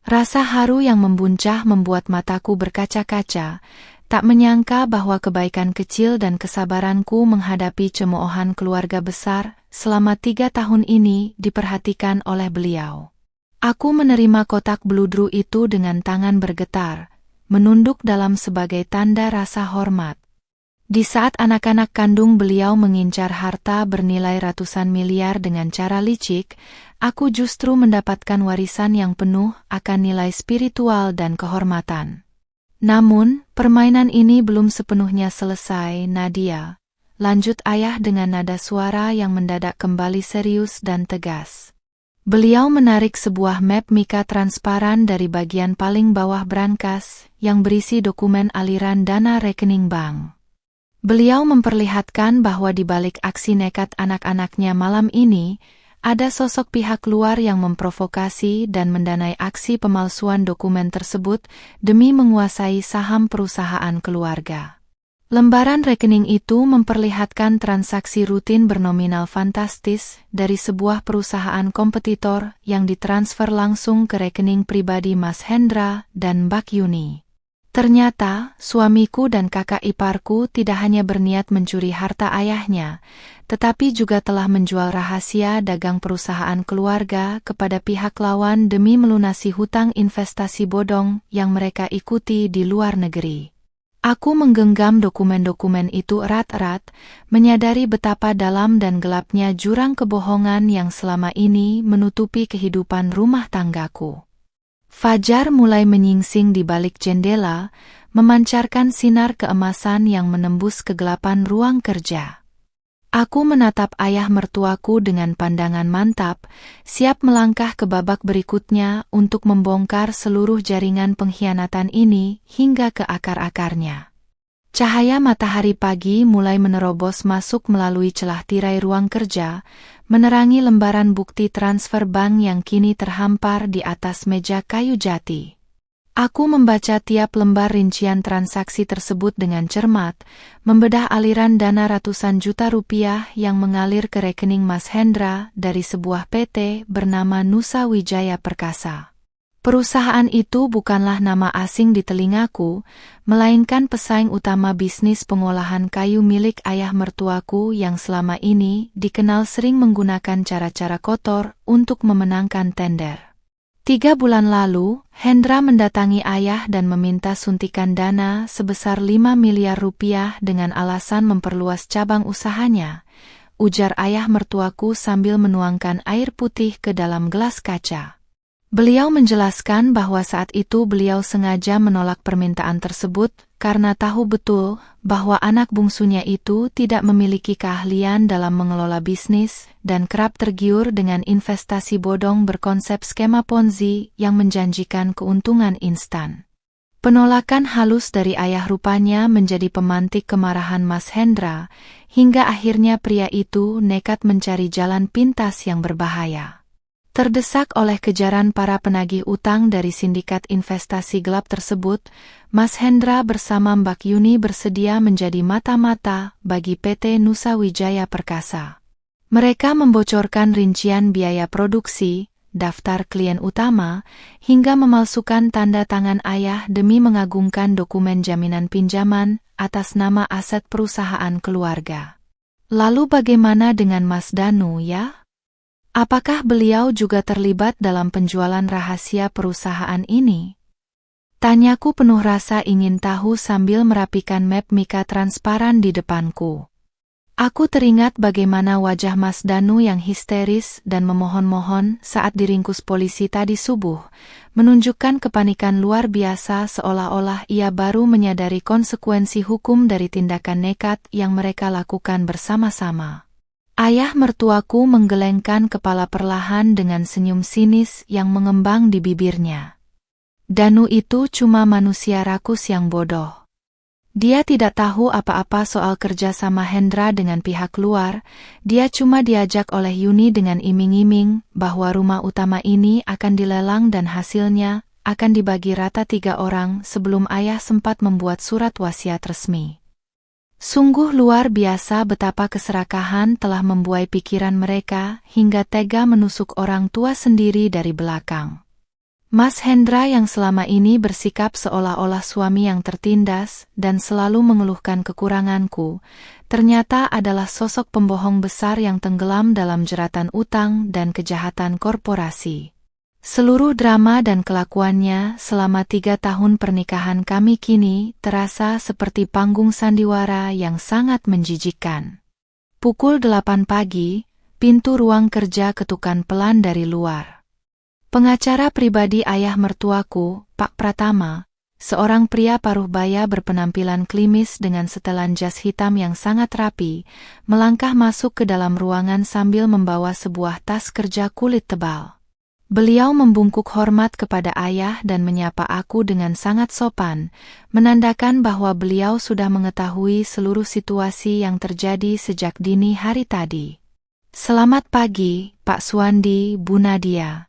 S1: Rasa haru yang membuncah membuat mataku berkaca-kaca, tak menyangka bahwa kebaikan kecil dan kesabaranku menghadapi cemoohan keluarga besar selama 3 tahun ini diperhatikan oleh beliau. Aku menerima kotak bludru itu dengan tangan bergetar, menunduk dalam sebagai tanda rasa hormat. Di saat anak-anak kandung beliau mengincar harta bernilai ratusan miliar dengan cara licik, aku justru mendapatkan warisan yang penuh akan nilai spiritual dan kehormatan. Namun, permainan ini belum sepenuhnya selesai, Nadia. Lanjut ayah dengan nada suara yang mendadak kembali serius dan tegas. Beliau menarik sebuah map mika transparan dari bagian paling bawah brankas yang berisi dokumen aliran dana rekening bank. Beliau memperlihatkan bahwa di balik aksi nekat anak-anaknya malam ini, ada sosok pihak luar yang memprovokasi dan mendanai aksi pemalsuan dokumen tersebut demi menguasai saham perusahaan keluarga. Lembaran rekening itu memperlihatkan transaksi rutin bernominal fantastis dari sebuah perusahaan kompetitor yang ditransfer langsung ke rekening pribadi Mas Hendra dan Mbak Yuni. Ternyata, suamiku dan kakak iparku tidak hanya berniat mencuri harta ayahnya, tetapi juga telah menjual rahasia dagang perusahaan keluarga kepada pihak lawan demi melunasi hutang investasi bodong yang mereka ikuti di luar negeri. Aku menggenggam dokumen-dokumen itu erat-erat, menyadari betapa dalam dan gelapnya jurang kebohongan yang selama ini menutupi kehidupan rumah tanggaku. Fajar mulai menyingsing di balik jendela, memancarkan sinar keemasan yang menembus kegelapan ruang kerja. Aku menatap ayah mertuaku dengan pandangan mantap, siap melangkah ke babak berikutnya untuk membongkar seluruh jaringan pengkhianatan ini hingga ke akar-akarnya. Cahaya matahari pagi mulai menerobos masuk melalui celah tirai ruang kerja, menerangi lembaran bukti transfer bank yang kini terhampar di atas meja kayu jati. Aku membaca tiap lembar rincian transaksi tersebut dengan cermat, membedah aliran dana ratusan juta rupiah yang mengalir ke rekening Mas Hendra dari sebuah PT bernama Nusa Wijaya Perkasa. Perusahaan itu bukanlah nama asing di telingaku, melainkan pesaing utama bisnis pengolahan kayu milik ayah mertuaku yang selama ini dikenal sering menggunakan cara-cara kotor untuk memenangkan tender. 3 bulan lalu, Hendra mendatangi ayah dan meminta suntikan dana sebesar 5 miliar rupiah dengan alasan memperluas cabang usahanya, ujar ayah mertuaku sambil menuangkan air putih ke dalam gelas kaca. Beliau menjelaskan bahwa saat itu beliau sengaja menolak permintaan tersebut karena tahu betul bahwa anak bungsunya itu tidak memiliki keahlian dalam mengelola bisnis dan kerap tergiur dengan investasi bodong berkonsep skema Ponzi yang menjanjikan keuntungan instan. Penolakan halus dari ayah rupanya menjadi pemantik kemarahan Mas Hendra, hingga akhirnya pria itu nekat mencari jalan pintas yang berbahaya. Terdesak oleh kejaran para penagih utang dari sindikat investasi gelap tersebut, Mas Hendra bersama Mbak Yuni bersedia menjadi mata-mata bagi PT Nusa Wijaya Perkasa. Mereka membocorkan rincian biaya produksi, daftar klien utama, hingga memalsukan tanda tangan ayah demi mengagungkan dokumen jaminan pinjaman atas nama aset perusahaan keluarga. Lalu bagaimana dengan Mas Danu ya? Apakah beliau juga terlibat dalam penjualan rahasia perusahaan ini? Tanyaku penuh rasa ingin tahu sambil merapikan map mika transparan di depanku. Aku teringat bagaimana wajah Mas Danu yang histeris dan memohon-mohon saat diringkus polisi tadi subuh, menunjukkan kepanikan luar biasa seolah-olah ia baru menyadari konsekuensi hukum dari tindakan nekat yang mereka lakukan bersama-sama. Ayah mertuaku menggelengkan kepala perlahan dengan senyum sinis yang mengembang di bibirnya. Danu itu cuma manusia rakus yang bodoh. Dia tidak tahu apa-apa soal kerja sama Hendra dengan pihak luar, dia cuma diajak oleh Yuni dengan iming-iming bahwa rumah utama ini akan dilelang dan hasilnya akan dibagi rata 3 orang sebelum ayah sempat membuat surat wasiat resmi. Sungguh luar biasa betapa keserakahan telah membuai pikiran mereka hingga tega menusuk orang tua sendiri dari belakang. Mas Hendra yang selama ini bersikap seolah-olah suami yang tertindas dan selalu mengeluhkan kekuranganku, ternyata adalah sosok pembohong besar yang tenggelam dalam jeratan utang dan kejahatan korporasi. Seluruh drama dan kelakuannya selama 3 tahun pernikahan kami kini terasa seperti panggung sandiwara yang sangat menjijikkan. Pukul 8 pagi, pintu ruang kerja ketukan pelan dari luar. Pengacara pribadi ayah mertuaku, Pak Pratama, seorang pria paruh baya berpenampilan klimis dengan setelan jas hitam yang sangat rapi, melangkah masuk ke dalam ruangan sambil membawa sebuah tas kerja kulit tebal. Beliau membungkuk hormat kepada ayah dan menyapa aku dengan sangat sopan, menandakan bahwa beliau sudah mengetahui seluruh situasi yang terjadi sejak dini hari tadi. Selamat pagi, Pak Suwandi, Bu Nadia.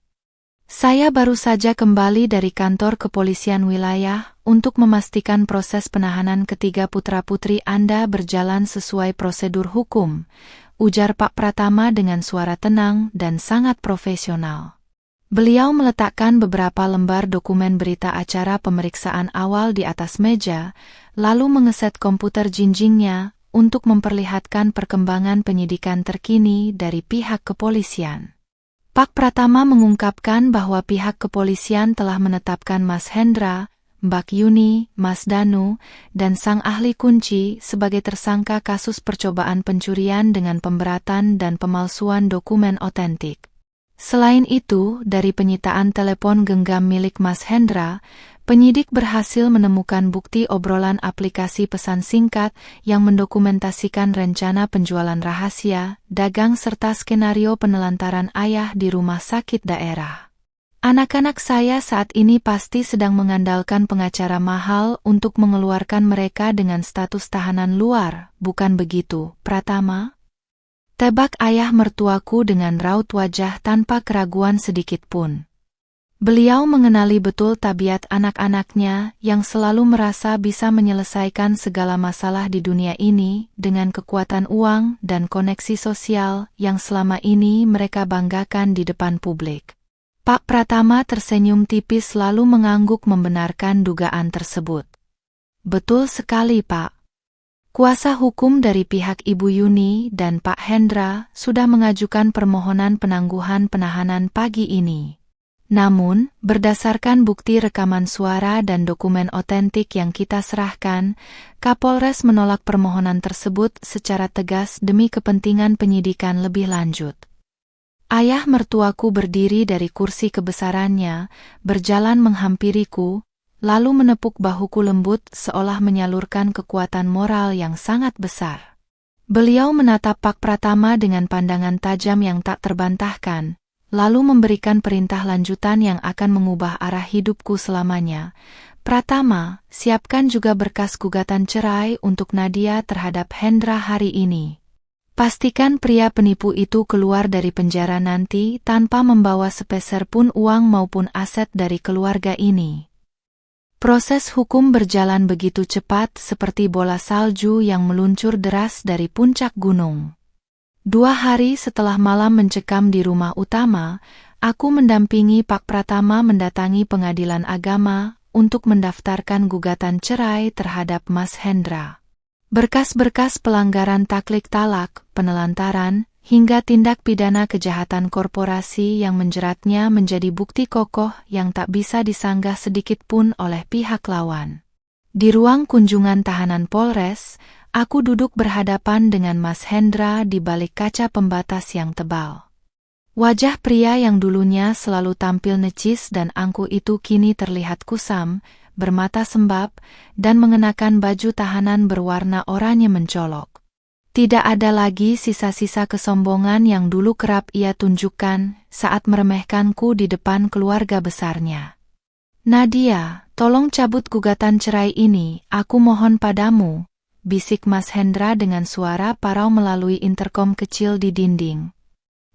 S1: Saya baru saja kembali dari kantor kepolisian wilayah untuk memastikan proses penahanan ketiga putra-putri Anda berjalan sesuai prosedur hukum, ujar Pak Pratama dengan suara tenang dan sangat profesional. Beliau meletakkan beberapa lembar dokumen berita acara pemeriksaan awal di atas meja, lalu mengeset komputer jinjingnya untuk memperlihatkan perkembangan penyidikan terkini dari pihak kepolisian. Pak Pratama mengungkapkan bahwa pihak kepolisian telah menetapkan Mas Hendra, Mbak Yuni, Mas Danu, dan sang ahli kunci sebagai tersangka kasus percobaan pencurian dengan pemberatan dan pemalsuan dokumen otentik. Selain itu, dari penyitaan telepon genggam milik Mas Hendra, penyidik berhasil menemukan bukti obrolan aplikasi pesan singkat yang mendokumentasikan rencana penjualan rahasia, dagang serta skenario penelantaran ayah di rumah sakit daerah. Anak-anak saya saat ini pasti sedang mengandalkan pengacara mahal untuk mengeluarkan mereka dengan status tahanan luar, bukan begitu, Pratama? Tebak ayah mertuaku dengan raut wajah tanpa keraguan sedikit pun. Beliau mengenali betul tabiat anak-anaknya yang selalu merasa bisa menyelesaikan segala masalah di dunia ini dengan kekuatan uang dan koneksi sosial yang selama ini mereka banggakan di depan publik. Pak Pratama tersenyum tipis lalu mengangguk membenarkan dugaan tersebut. Betul sekali, Pak. Kuasa hukum dari pihak Ibu Yuni dan Pak Hendra sudah mengajukan permohonan penangguhan penahanan pagi ini. Namun, berdasarkan bukti rekaman suara dan dokumen otentik yang kita serahkan, Kapolres menolak permohonan tersebut secara tegas demi kepentingan penyidikan lebih lanjut. Ayah mertuaku berdiri dari kursi kebesarannya, berjalan menghampiriku, lalu menepuk bahuku lembut seolah menyalurkan kekuatan moral yang sangat besar. Beliau menatap Pak Pratama dengan pandangan tajam yang tak terbantahkan, lalu memberikan perintah lanjutan yang akan mengubah arah hidupku selamanya. Pratama, siapkan juga berkas gugatan cerai untuk Nadia terhadap Hendra hari ini. Pastikan pria penipu itu keluar dari penjara nanti tanpa membawa sepeser pun uang maupun aset dari keluarga ini. Proses hukum berjalan begitu cepat seperti bola salju yang meluncur deras dari puncak gunung. 2 hari setelah malam mencekam di rumah utama, aku mendampingi Pak Pratama mendatangi pengadilan agama untuk mendaftarkan gugatan cerai terhadap Mas Hendra. Berkas-berkas pelanggaran taklik talak, penelantaran, hingga tindak pidana kejahatan korporasi yang menjeratnya menjadi bukti kokoh yang tak bisa disanggah sedikit pun oleh pihak lawan. Di ruang kunjungan tahanan Polres, aku duduk berhadapan dengan Mas Hendra di balik kaca pembatas yang tebal. Wajah pria yang dulunya selalu tampil necis dan angkuh itu kini terlihat kusam, bermata sembab, dan mengenakan baju tahanan berwarna oranye mencolok. Tidak ada lagi sisa-sisa kesombongan yang dulu kerap ia tunjukkan saat meremehkanku di depan keluarga besarnya. Nadia, tolong cabut gugatan cerai ini, aku mohon padamu, bisik Mas Hendra dengan suara parau melalui interkom kecil di dinding.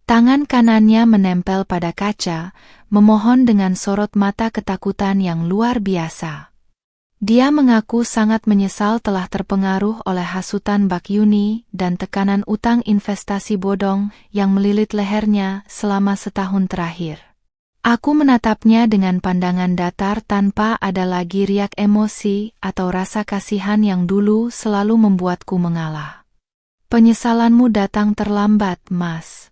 S1: Tangan kanannya menempel pada kaca, memohon dengan sorot mata ketakutan yang luar biasa. Dia mengaku sangat menyesal telah terpengaruh oleh hasutan Mbak Yuni dan tekanan utang investasi bodong yang melilit lehernya selama setahun terakhir. Aku menatapnya dengan pandangan datar tanpa ada lagi riak emosi atau rasa kasihan yang dulu selalu membuatku mengalah. Penyesalanmu datang terlambat, Mas.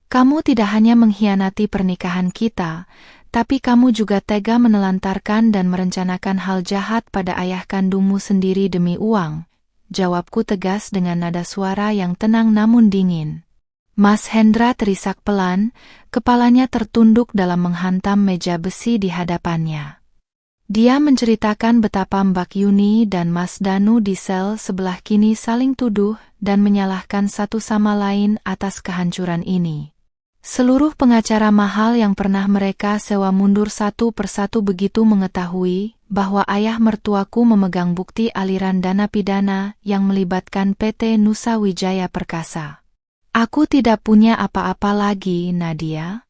S1: Kamu tidak hanya mengkhianati pernikahan kita, Tapi kamu juga tega menelantarkan dan merencanakan hal jahat pada ayah kandungmu sendiri demi uang, jawabku tegas dengan nada suara yang tenang namun dingin. Mas Hendra terisak pelan, kepalanya tertunduk dalam menghantam meja besi di hadapannya. Dia menceritakan betapa Mbak Yuni dan Mas Danu di sel sebelah kini saling tuduh dan menyalahkan satu sama lain atas kehancuran ini. Seluruh pengacara mahal yang pernah mereka sewa mundur satu persatu begitu mengetahui bahwa ayah mertuaku memegang bukti aliran dana pidana yang melibatkan PT Nusa Wijaya Perkasa. Aku tidak punya apa-apa lagi, Nadia.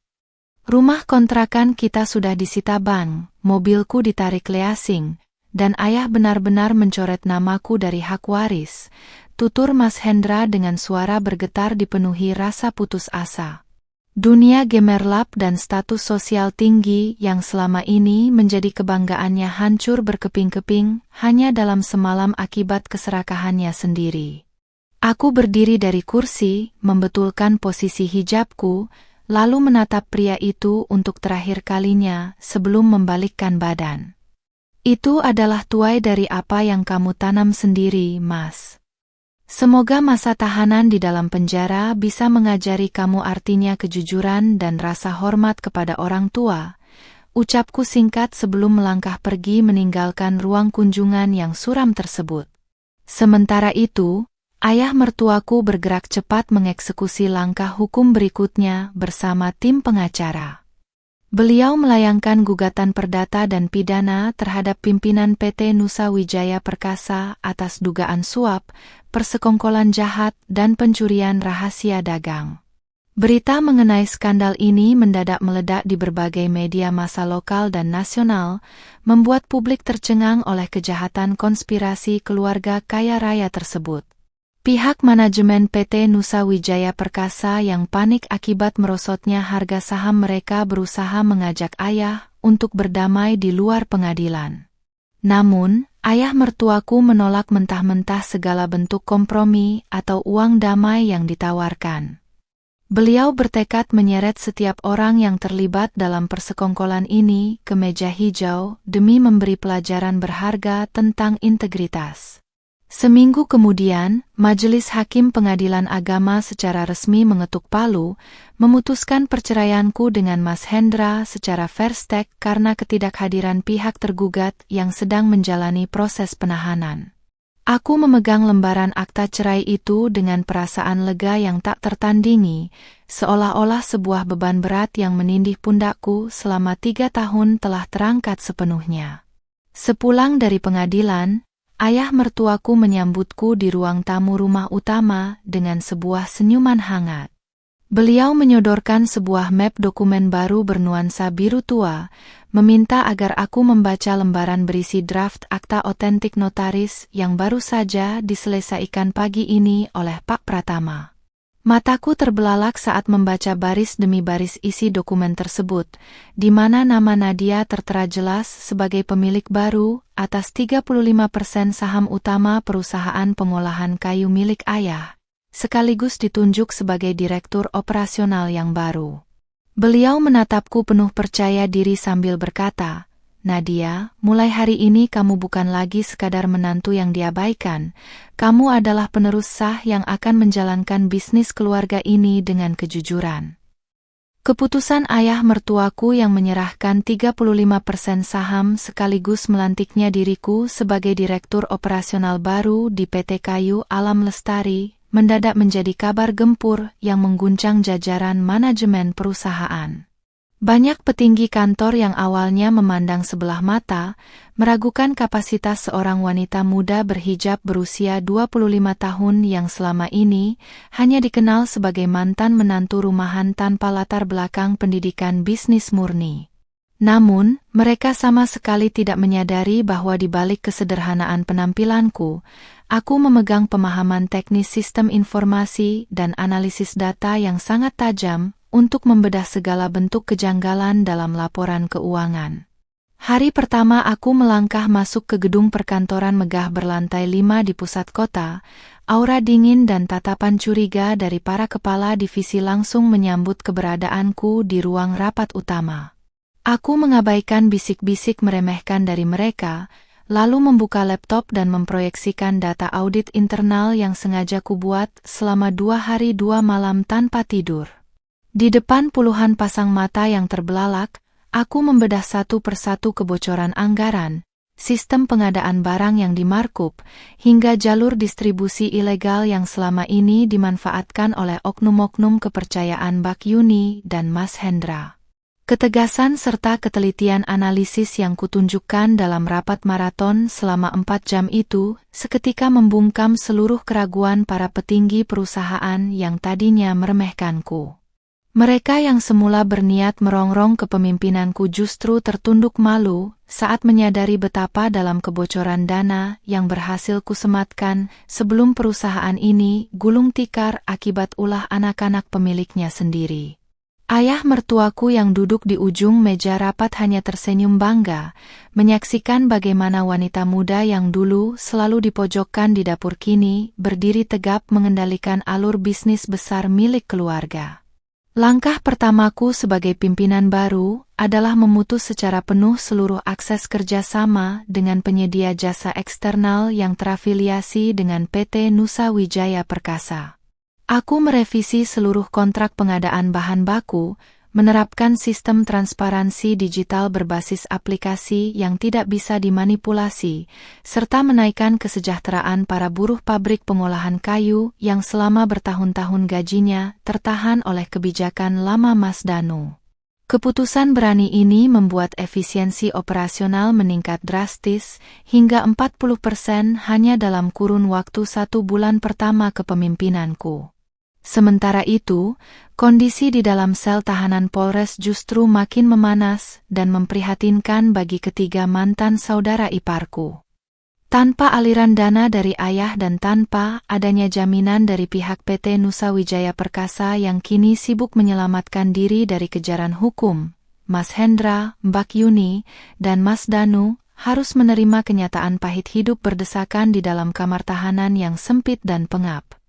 S1: Rumah kontrakan kita sudah disita bank, mobilku ditarik leasing, dan ayah benar-benar mencoret namaku dari hak waris, tutur Mas Hendra dengan suara bergetar dipenuhi rasa putus asa. Dunia gemerlap dan status sosial tinggi yang selama ini menjadi kebanggaannya hancur berkeping-keping hanya dalam semalam akibat keserakahannya sendiri. Aku berdiri dari kursi, membetulkan posisi hijabku, lalu menatap pria itu untuk terakhir kalinya sebelum membalikkan badan. Itu adalah tuai dari apa yang kamu tanam sendiri, Mas. Semoga masa tahanan di dalam penjara bisa mengajari kamu artinya kejujuran dan rasa hormat kepada orang tua, ucapku singkat sebelum melangkah pergi meninggalkan ruang kunjungan yang suram tersebut. Sementara itu, ayah mertuaku bergerak cepat mengeksekusi langkah hukum berikutnya bersama tim pengacara. Beliau melayangkan gugatan perdata dan pidana terhadap pimpinan PT Nusa Wijaya Perkasa atas dugaan suap, persekongkolan jahat, dan pencurian rahasia dagang. Berita mengenai skandal ini mendadak meledak di berbagai media massa lokal dan nasional, membuat publik tercengang oleh kejahatan konspirasi keluarga kaya raya tersebut. Pihak manajemen PT Nusa Wijaya Perkasa yang panik akibat merosotnya harga saham mereka berusaha mengajak ayah untuk berdamai di luar pengadilan. Namun, ayah mertuaku menolak mentah-mentah segala bentuk kompromi atau uang damai yang ditawarkan. Beliau bertekad menyeret setiap orang yang terlibat dalam persekongkolan ini ke meja hijau demi memberi pelajaran berharga tentang integritas. Seminggu kemudian, Majelis Hakim Pengadilan Agama secara resmi mengetuk palu, memutuskan perceraianku dengan Mas Hendra secara fair stake karena ketidakhadiran pihak tergugat yang sedang menjalani proses penahanan. Aku memegang lembaran akta cerai itu dengan perasaan lega yang tak tertandingi, seolah-olah sebuah beban berat yang menindih pundakku selama 3 tahun telah terangkat sepenuhnya. Sepulang dari pengadilan, ayah mertuaku menyambutku di ruang tamu rumah utama dengan sebuah senyuman hangat. Beliau menyodorkan sebuah map dokumen baru bernuansa biru tua, meminta agar aku membaca lembaran berisi draft akta otentik notaris yang baru saja diselesaikan pagi ini oleh Pak Pratama. Mataku terbelalak saat membaca baris demi baris isi dokumen tersebut, di mana nama Nadia tertera jelas sebagai pemilik baru atas 35% saham utama perusahaan pengolahan kayu milik ayah, sekaligus ditunjuk sebagai direktur operasional yang baru. Beliau menatapku penuh percaya diri sambil berkata, "Nadia, mulai hari ini kamu bukan lagi sekadar menantu yang diabaikan, kamu adalah penerus sah yang akan menjalankan bisnis keluarga ini dengan kejujuran." Keputusan ayah mertuaku yang menyerahkan 35% saham sekaligus melantiknya diriku sebagai direktur operasional baru di PT Kayu Alam Lestari, mendadak menjadi kabar gempur yang mengguncang jajaran manajemen perusahaan. Banyak petinggi kantor yang awalnya memandang sebelah mata, meragukan kapasitas seorang wanita muda berhijab berusia 25 tahun yang selama ini hanya dikenal sebagai mantan menantu rumahan tanpa latar belakang pendidikan bisnis murni. Namun, mereka sama sekali tidak menyadari bahwa di balik kesederhanaan penampilanku, aku memegang pemahaman teknis sistem informasi dan analisis data yang sangat tajam untuk membedah segala bentuk kejanggalan dalam laporan keuangan. Hari pertama aku melangkah masuk ke gedung perkantoran megah berlantai 5 di pusat kota, aura dingin dan tatapan curiga dari para kepala divisi langsung menyambut keberadaanku di ruang rapat utama. Aku mengabaikan bisik-bisik meremehkan dari mereka, lalu membuka laptop dan memproyeksikan data audit internal yang sengaja kubuat selama 2 hari 2 malam tanpa tidur. Di depan puluhan pasang mata yang terbelalak, aku membedah satu persatu kebocoran anggaran, sistem pengadaan barang yang dimarkup, hingga jalur distribusi ilegal yang selama ini dimanfaatkan oleh oknum-oknum kepercayaan Mbak Yuni dan Mas Hendra. Ketegasan serta ketelitian analisis yang kutunjukkan dalam rapat maraton selama 4 jam itu seketika membungkam seluruh keraguan para petinggi perusahaan yang tadinya meremehkanku. Mereka yang semula berniat merongrong kepemimpinanku justru tertunduk malu saat menyadari betapa dalam kebocoran dana yang berhasil kusematkan sebelum perusahaan ini gulung tikar akibat ulah anak-anak pemiliknya sendiri. Ayah mertuaku yang duduk di ujung meja rapat hanya tersenyum bangga, menyaksikan bagaimana wanita muda yang dulu selalu dipojokkan di dapur kini berdiri tegap mengendalikan alur bisnis besar milik keluarga. Langkah pertamaku sebagai pimpinan baru adalah memutus secara penuh seluruh akses kerjasama dengan penyedia jasa eksternal yang terafiliasi dengan PT Nusa Wijaya Perkasa. Aku merevisi seluruh kontrak pengadaan bahan baku, menerapkan sistem transparansi digital berbasis aplikasi yang tidak bisa dimanipulasi, serta menaikkan kesejahteraan para buruh pabrik pengolahan kayu yang selama bertahun-tahun gajinya tertahan oleh kebijakan lama Mas Danu. Keputusan berani ini membuat efisiensi operasional meningkat drastis hingga 40% hanya dalam kurun waktu 1 bulan pertama kepemimpinanku. Sementara itu, kondisi di dalam sel tahanan Polres justru makin memanas dan memprihatinkan bagi ketiga mantan saudara iparku. Tanpa aliran dana dari ayah dan tanpa adanya jaminan dari pihak PT Nusa Wijaya Perkasa yang kini sibuk menyelamatkan diri dari kejaran hukum, Mas Hendra, Mbak Yuni, dan Mas Danu harus menerima kenyataan pahit hidup berdesakan di dalam kamar tahanan yang sempit dan pengap.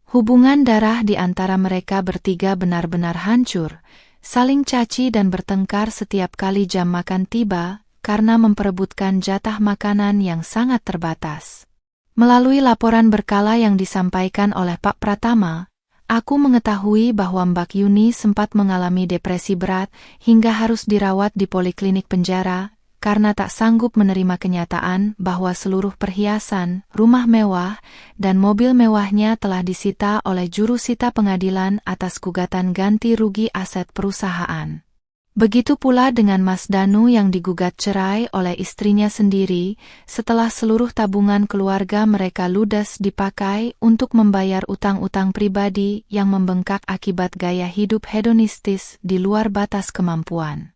S1: Hubungan darah di antara mereka bertiga benar-benar hancur, saling caci dan bertengkar setiap kali jam makan tiba karena memperebutkan jatah makanan yang sangat terbatas. Melalui laporan berkala yang disampaikan oleh Pak Pratama, aku mengetahui bahwa Mbak Yuni sempat mengalami depresi berat hingga harus dirawat di poliklinik penjara, karena tak sanggup menerima kenyataan bahwa seluruh perhiasan, rumah mewah, dan mobil mewahnya telah disita oleh juru sita pengadilan atas gugatan ganti rugi aset perusahaan. Begitu pula dengan Mas Danu yang digugat cerai oleh istrinya sendiri, setelah seluruh tabungan keluarga mereka ludes dipakai untuk membayar utang-utang pribadi yang membengkak akibat gaya hidup hedonistis di luar batas kemampuan.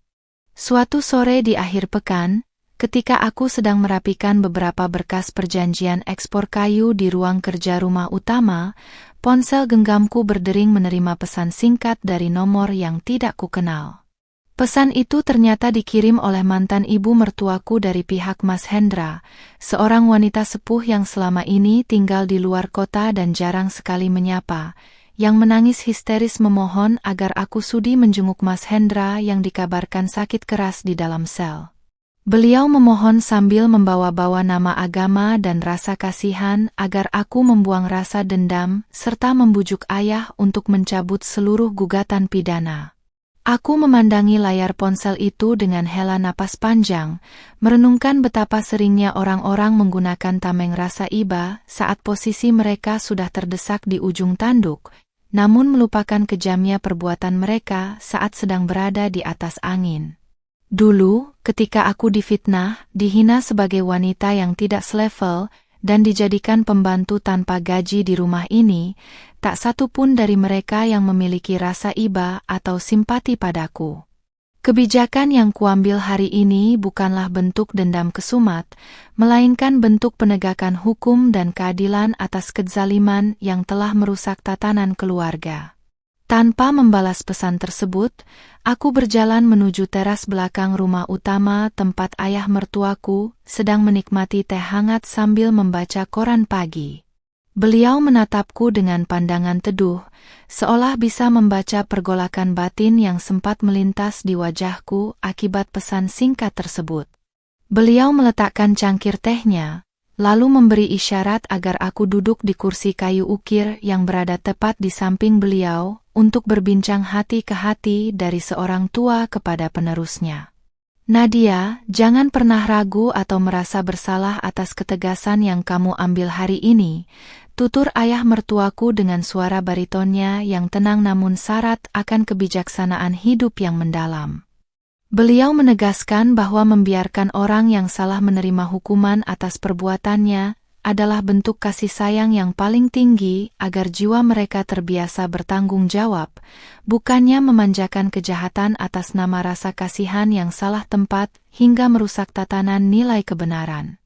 S1: Suatu sore di akhir pekan, ketika aku sedang merapikan beberapa berkas perjanjian ekspor kayu di ruang kerja rumah utama, ponsel genggamku berdering menerima pesan singkat dari nomor yang tidak kukenal. Pesan itu ternyata dikirim oleh mantan ibu mertuaku dari pihak Mas Hendra, seorang wanita sepuh yang selama ini tinggal di luar kota dan jarang sekali menyapa, yang menangis histeris memohon agar aku sudi menjenguk Mas Hendra yang dikabarkan sakit keras di dalam sel. Beliau memohon sambil membawa-bawa nama agama dan rasa kasihan agar aku membuang rasa dendam serta membujuk ayah untuk mencabut seluruh gugatan pidana. Aku memandangi layar ponsel itu dengan hela napas panjang, merenungkan betapa seringnya orang-orang menggunakan tameng rasa iba saat posisi mereka sudah terdesak di ujung tanduk, namun melupakan kejamnya perbuatan mereka saat sedang berada di atas angin. Dulu, ketika aku difitnah, dihina sebagai wanita yang tidak selevel, dan dijadikan pembantu tanpa gaji di rumah ini, tak satu pun dari mereka yang memiliki rasa iba atau simpati padaku. Kebijakan yang kuambil hari ini bukanlah bentuk dendam kesumat, melainkan bentuk penegakan hukum dan keadilan atas kezaliman yang telah merusak tatanan keluarga. Tanpa membalas pesan tersebut, aku berjalan menuju teras belakang rumah utama tempat ayah mertuaku sedang menikmati teh hangat sambil membaca koran pagi. Beliau menatapku dengan pandangan teduh, seolah bisa membaca pergolakan batin yang sempat melintas di wajahku akibat pesan singkat tersebut. Beliau meletakkan cangkir tehnya, lalu memberi isyarat agar aku duduk di kursi kayu ukir yang berada tepat di samping beliau untuk berbincang hati ke hati dari seorang tua kepada penerusnya. Nadia, jangan pernah ragu atau merasa bersalah atas ketegasan yang kamu ambil hari ini, tutur ayah mertuaku dengan suara baritonnya yang tenang namun syarat akan kebijaksanaan hidup yang mendalam. Beliau menegaskan bahwa membiarkan orang yang salah menerima hukuman atas perbuatannya adalah bentuk kasih sayang yang paling tinggi agar jiwa mereka terbiasa bertanggung jawab, bukannya memanjakan kejahatan atas nama rasa kasihan yang salah tempat hingga merusak tatanan nilai kebenaran.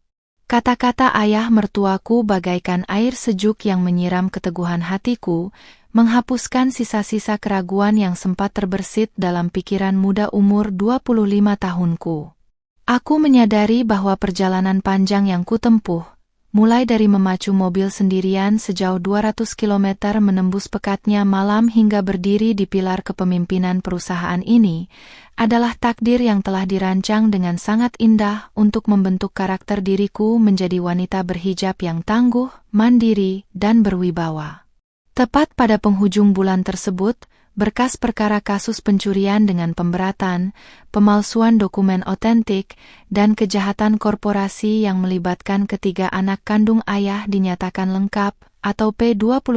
S1: Kata-kata ayah mertuaku bagaikan air sejuk yang menyiram keteguhan hatiku, menghapuskan sisa-sisa keraguan yang sempat terbersit dalam pikiran muda umur 25 tahunku. Aku menyadari bahwa perjalanan panjang yang kutempuh, mulai dari memacu mobil sendirian sejauh 200 km menembus pekatnya malam hingga berdiri di pilar kepemimpinan perusahaan ini, adalah takdir yang telah dirancang dengan sangat indah untuk membentuk karakter diriku menjadi wanita berhijab yang tangguh, mandiri, dan berwibawa. Tepat pada penghujung bulan tersebut, berkas perkara kasus pencurian dengan pemberatan, pemalsuan dokumen otentik, dan kejahatan korporasi yang melibatkan ketiga anak kandung ayah dinyatakan lengkap atau P21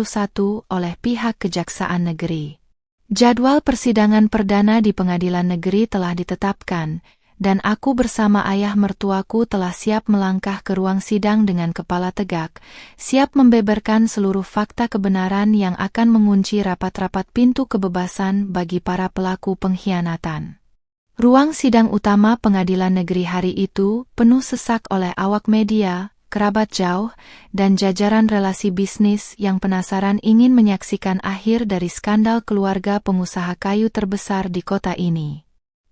S1: oleh pihak Kejaksaan Negeri. Jadwal persidangan perdana di pengadilan negeri telah ditetapkan, dan aku bersama ayah mertuaku telah siap melangkah ke ruang sidang dengan kepala tegak, siap membeberkan seluruh fakta kebenaran yang akan mengunci rapat-rapat pintu kebebasan bagi para pelaku pengkhianatan. Ruang sidang utama pengadilan negeri hari itu penuh sesak oleh awak media, kerabat jauh, dan jajaran relasi bisnis yang penasaran ingin menyaksikan akhir dari skandal keluarga pengusaha kayu terbesar di kota ini.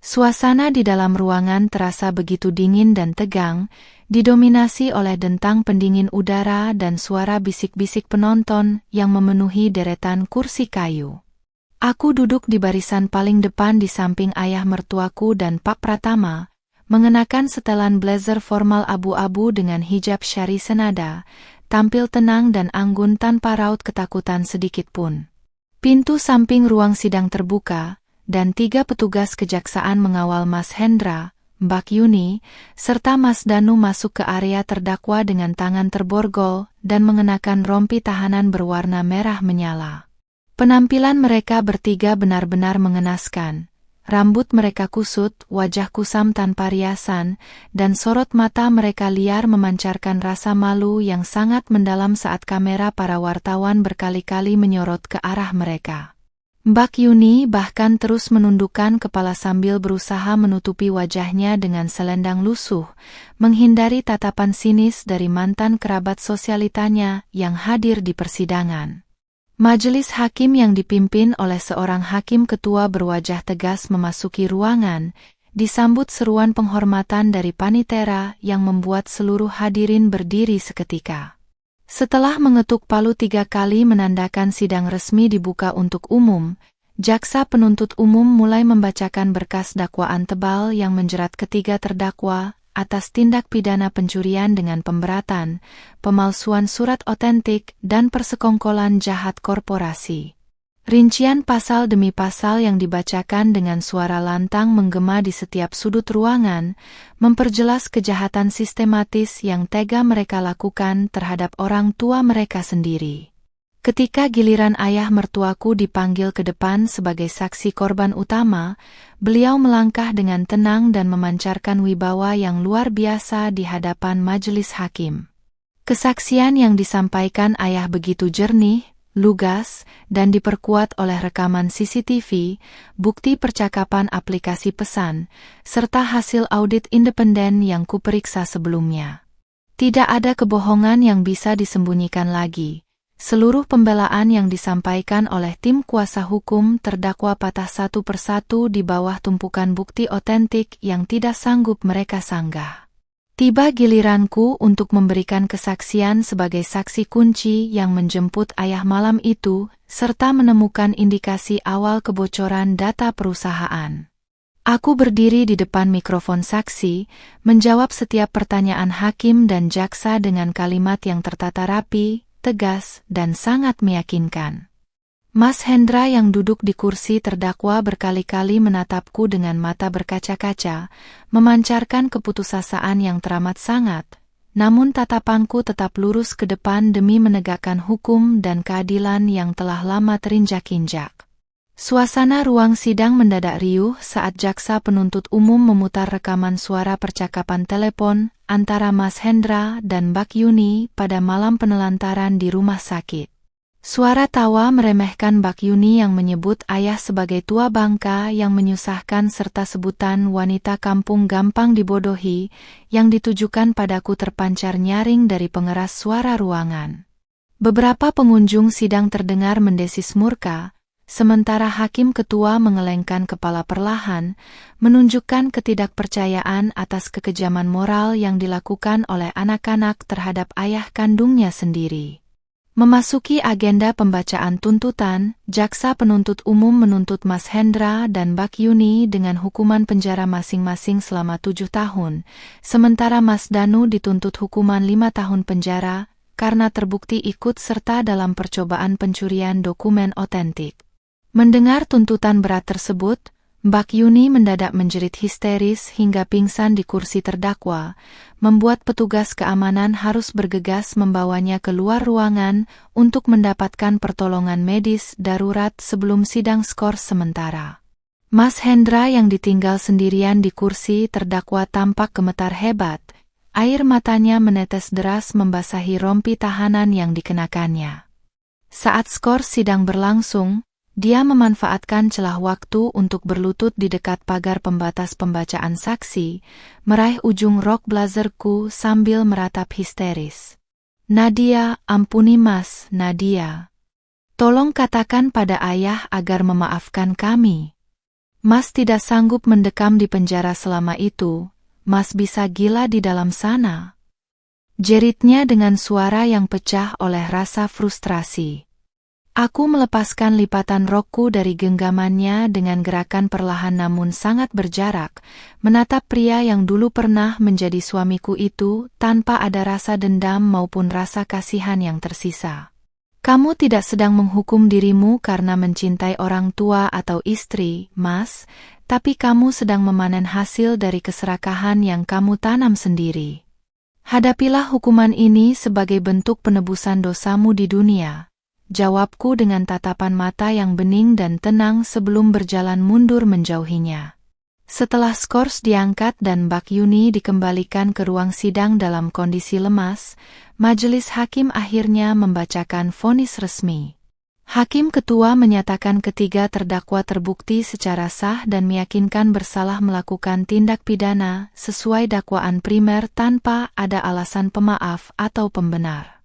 S1: Suasana di dalam ruangan terasa begitu dingin dan tegang, didominasi oleh dentang pendingin udara dan suara bisik-bisik penonton yang memenuhi deretan kursi kayu. Aku duduk di barisan paling depan di samping ayah mertuaku dan Pak Pratama, mengenakan setelan blazer formal abu-abu dengan hijab syari senada, tampil tenang dan anggun tanpa raut ketakutan sedikit pun. Pintu samping ruang sidang terbuka, dan 3 petugas kejaksaan mengawal Mas Hendra, Mbak Yuni, serta Mas Danu masuk ke area terdakwa dengan tangan terborgol dan mengenakan rompi tahanan berwarna merah menyala. Penampilan mereka bertiga benar-benar mengenaskan. Rambut mereka kusut, wajah kusam tanpa riasan, dan sorot mata mereka liar memancarkan rasa malu yang sangat mendalam saat kamera para wartawan berkali-kali menyorot ke arah mereka. Mbak Yuni bahkan terus menundukkan kepala sambil berusaha menutupi wajahnya dengan selendang lusuh, menghindari tatapan sinis dari mantan kerabat sosialitanya yang hadir di persidangan. Majelis hakim yang dipimpin oleh seorang hakim ketua berwajah tegas memasuki ruangan, disambut seruan penghormatan dari panitera yang membuat seluruh hadirin berdiri seketika. Setelah mengetuk palu 3 kali menandakan sidang resmi dibuka untuk umum, jaksa penuntut umum mulai membacakan berkas dakwaan tebal yang menjerat ketiga terdakwa atas tindak pidana pencurian dengan pemberatan, pemalsuan surat otentik, dan persekongkolan jahat korporasi. Rincian pasal demi pasal yang dibacakan dengan suara lantang menggema di setiap sudut ruangan, memperjelas kejahatan sistematis yang tega mereka lakukan terhadap orang tua mereka sendiri. Ketika giliran ayah mertuaku dipanggil ke depan sebagai saksi korban utama, beliau melangkah dengan tenang dan memancarkan wibawa yang luar biasa di hadapan majelis hakim. Kesaksian yang disampaikan ayah begitu jernih, lugas, dan diperkuat oleh rekaman CCTV, bukti percakapan aplikasi pesan, serta hasil audit independen yang kuperiksa sebelumnya. Tidak ada kebohongan yang bisa disembunyikan lagi. Seluruh pembelaan yang disampaikan oleh tim kuasa hukum terdakwa patah satu persatu di bawah tumpukan bukti otentik yang tidak sanggup mereka sanggah. Tiba giliranku untuk memberikan kesaksian sebagai saksi kunci yang menjemput ayah malam itu, serta menemukan indikasi awal kebocoran data perusahaan. Aku berdiri di depan mikrofon saksi, menjawab setiap pertanyaan hakim dan jaksa dengan kalimat yang tertata rapi, tegas, dan sangat meyakinkan. Mas Hendra yang duduk di kursi terdakwa berkali-kali menatapku dengan mata berkaca-kaca, memancarkan keputusasaan yang teramat sangat, namun tatapanku tetap lurus ke depan demi menegakkan hukum dan keadilan yang telah lama terinjak-injak. Suasana ruang sidang mendadak riuh saat jaksa penuntut umum memutar rekaman suara percakapan telepon antara Mas Hendra dan Mbak Yuni pada malam penelantaran di rumah sakit. Suara tawa meremehkan Mbak Yuni yang menyebut ayah sebagai tua bangka yang menyusahkan serta sebutan wanita kampung gampang dibodohi yang ditujukan padaku terpancar nyaring dari pengeras suara ruangan. Beberapa pengunjung sidang terdengar mendesis murka, sementara hakim ketua mengelengkan kepala perlahan, menunjukkan ketidakpercayaan atas kekejaman moral yang dilakukan oleh anak-anak terhadap ayah kandungnya sendiri. Memasuki agenda pembacaan tuntutan, jaksa penuntut umum menuntut Mas Hendra dan Mbak Yuni dengan hukuman penjara masing-masing selama 7 tahun, sementara Mas Danu dituntut hukuman 5 tahun penjara karena terbukti ikut serta dalam percobaan pencurian dokumen otentik. Mendengar tuntutan berat tersebut, Mbak Yuni mendadak menjerit histeris hingga pingsan di kursi terdakwa, membuat petugas keamanan harus bergegas membawanya keluar ruangan untuk mendapatkan pertolongan medis darurat sebelum sidang skor sementara. Mas Hendra yang ditinggal sendirian di kursi terdakwa tampak gemetar hebat, air matanya menetes deras membasahi rompi tahanan yang dikenakannya. Saat skor sidang berlangsung, dia memanfaatkan celah waktu untuk berlutut di dekat pagar pembatas pembacaan saksi, meraih ujung rok blazerku sambil meratap histeris. "Nadia, ampuni Mas, Nadia. Tolong katakan pada ayah agar memaafkan kami. Mas tidak sanggup mendekam di penjara selama itu, Mas bisa gila di dalam sana." Jeritnya dengan suara yang pecah oleh rasa frustrasi. Aku melepaskan lipatan rokku dari genggamannya dengan gerakan perlahan namun sangat berjarak, menatap pria yang dulu pernah menjadi suamiku itu tanpa ada rasa dendam maupun rasa kasihan yang tersisa. "Kamu tidak sedang menghukum dirimu karena mencintai orang tua atau istri, Mas, tapi kamu sedang memanen hasil dari keserakahan yang kamu tanam sendiri. Hadapilah hukuman ini sebagai bentuk penebusan dosamu di dunia," jawabku dengan tatapan mata yang bening dan tenang sebelum berjalan mundur menjauhinya. Setelah skors diangkat dan Mbak Yuni dikembalikan ke ruang sidang dalam kondisi lemas, majelis hakim akhirnya membacakan vonis resmi. Hakim ketua menyatakan ketiga terdakwa terbukti secara sah dan meyakinkan bersalah melakukan tindak pidana sesuai dakwaan primer tanpa ada alasan pemaaf atau pembenar.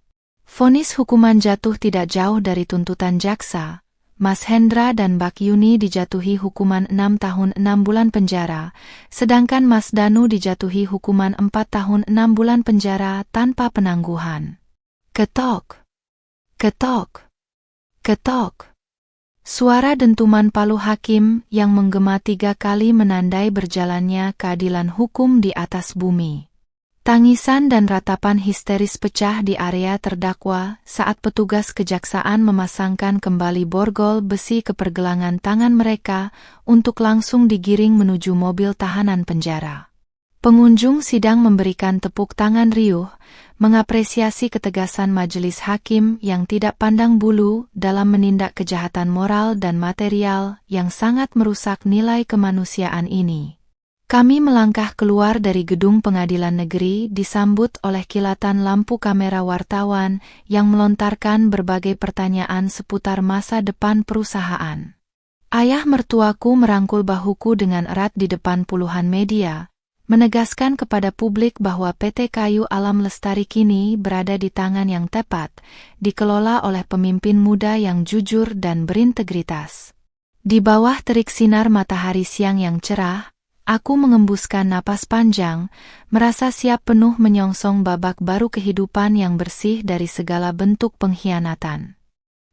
S1: Vonis hukuman jatuh tidak jauh dari tuntutan jaksa. Mas Hendra dan Mbak Yuni dijatuhi hukuman 6 tahun 6 bulan penjara, sedangkan Mas Danu dijatuhi hukuman 4 tahun 6 bulan penjara tanpa penangguhan. Ketok, ketok, ketok. Suara dentuman palu hakim yang menggema 3 kali menandai berjalannya keadilan hukum di atas bumi. Tangisan dan ratapan histeris pecah di area terdakwa saat petugas kejaksaan memasangkan kembali borgol besi ke pergelangan tangan mereka untuk langsung digiring menuju mobil tahanan penjara. Pengunjung sidang memberikan tepuk tangan riuh, mengapresiasi ketegasan majelis hakim yang tidak pandang bulu dalam menindak kejahatan moral dan material yang sangat merusak nilai kemanusiaan ini. Kami melangkah keluar dari gedung pengadilan negeri disambut oleh kilatan lampu kamera wartawan yang melontarkan berbagai pertanyaan seputar masa depan perusahaan. Ayah mertuaku merangkul bahuku dengan erat di depan puluhan media, menegaskan kepada publik bahwa PT Kayu Alam Lestari kini berada di tangan yang tepat, dikelola oleh pemimpin muda yang jujur dan berintegritas. Di bawah terik sinar matahari siang yang cerah, Aku mengembuskan napas panjang, merasa siap penuh menyongsong babak baru kehidupan yang bersih dari segala bentuk pengkhianatan.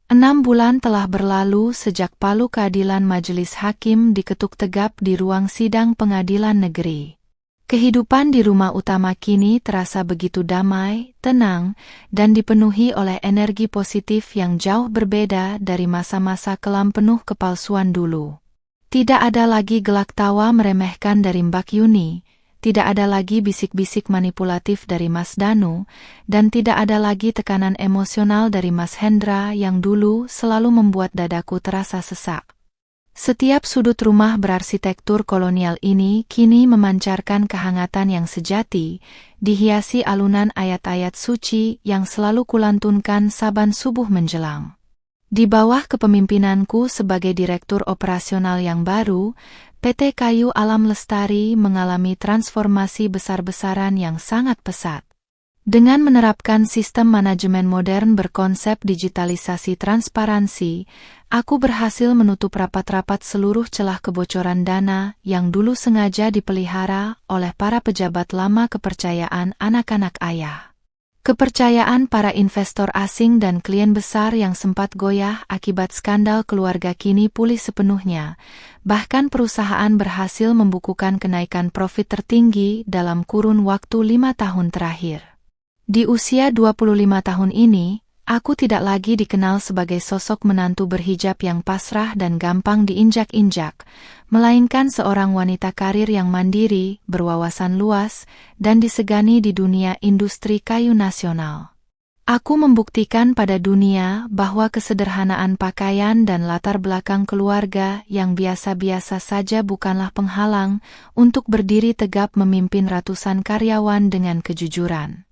S1: 6 bulan telah berlalu sejak palu keadilan majelis hakim diketuk tegap di ruang sidang pengadilan negeri. Kehidupan di rumah utama kini terasa begitu damai, tenang, dan dipenuhi oleh energi positif yang jauh berbeda dari masa-masa kelam penuh kepalsuan dulu. Tidak ada lagi gelak tawa meremehkan dari Mbak Yuni, tidak ada lagi bisik-bisik manipulatif dari Mas Danu, dan tidak ada lagi tekanan emosional dari Mas Hendra yang dulu selalu membuat dadaku terasa sesak. Setiap sudut rumah berarsitektur kolonial ini kini memancarkan kehangatan yang sejati, dihiasi alunan ayat-ayat suci yang selalu kulantunkan saban subuh menjelang. Di bawah kepemimpinanku sebagai direktur operasional yang baru, PT Kayu Alam Lestari mengalami transformasi besar-besaran yang sangat pesat. Dengan menerapkan sistem manajemen modern berkonsep digitalisasi transparansi, aku berhasil menutup rapat-rapat seluruh celah kebocoran dana yang dulu sengaja dipelihara oleh para pejabat lama kepercayaan anak-anak ayah. Kepercayaan para investor asing dan klien besar yang sempat goyah akibat skandal keluarga kini pulih sepenuhnya, bahkan perusahaan berhasil membukukan kenaikan profit tertinggi dalam kurun waktu 5 tahun terakhir. Di usia 25 tahun ini, aku tidak lagi dikenal sebagai sosok menantu berhijab yang pasrah dan gampang diinjak-injak, melainkan seorang wanita karir yang mandiri, berwawasan luas, dan disegani di dunia industri kayu nasional. Aku membuktikan pada dunia bahwa kesederhanaan pakaian dan latar belakang keluarga yang biasa-biasa saja bukanlah penghalang untuk berdiri tegap memimpin ratusan karyawan dengan kejujuran.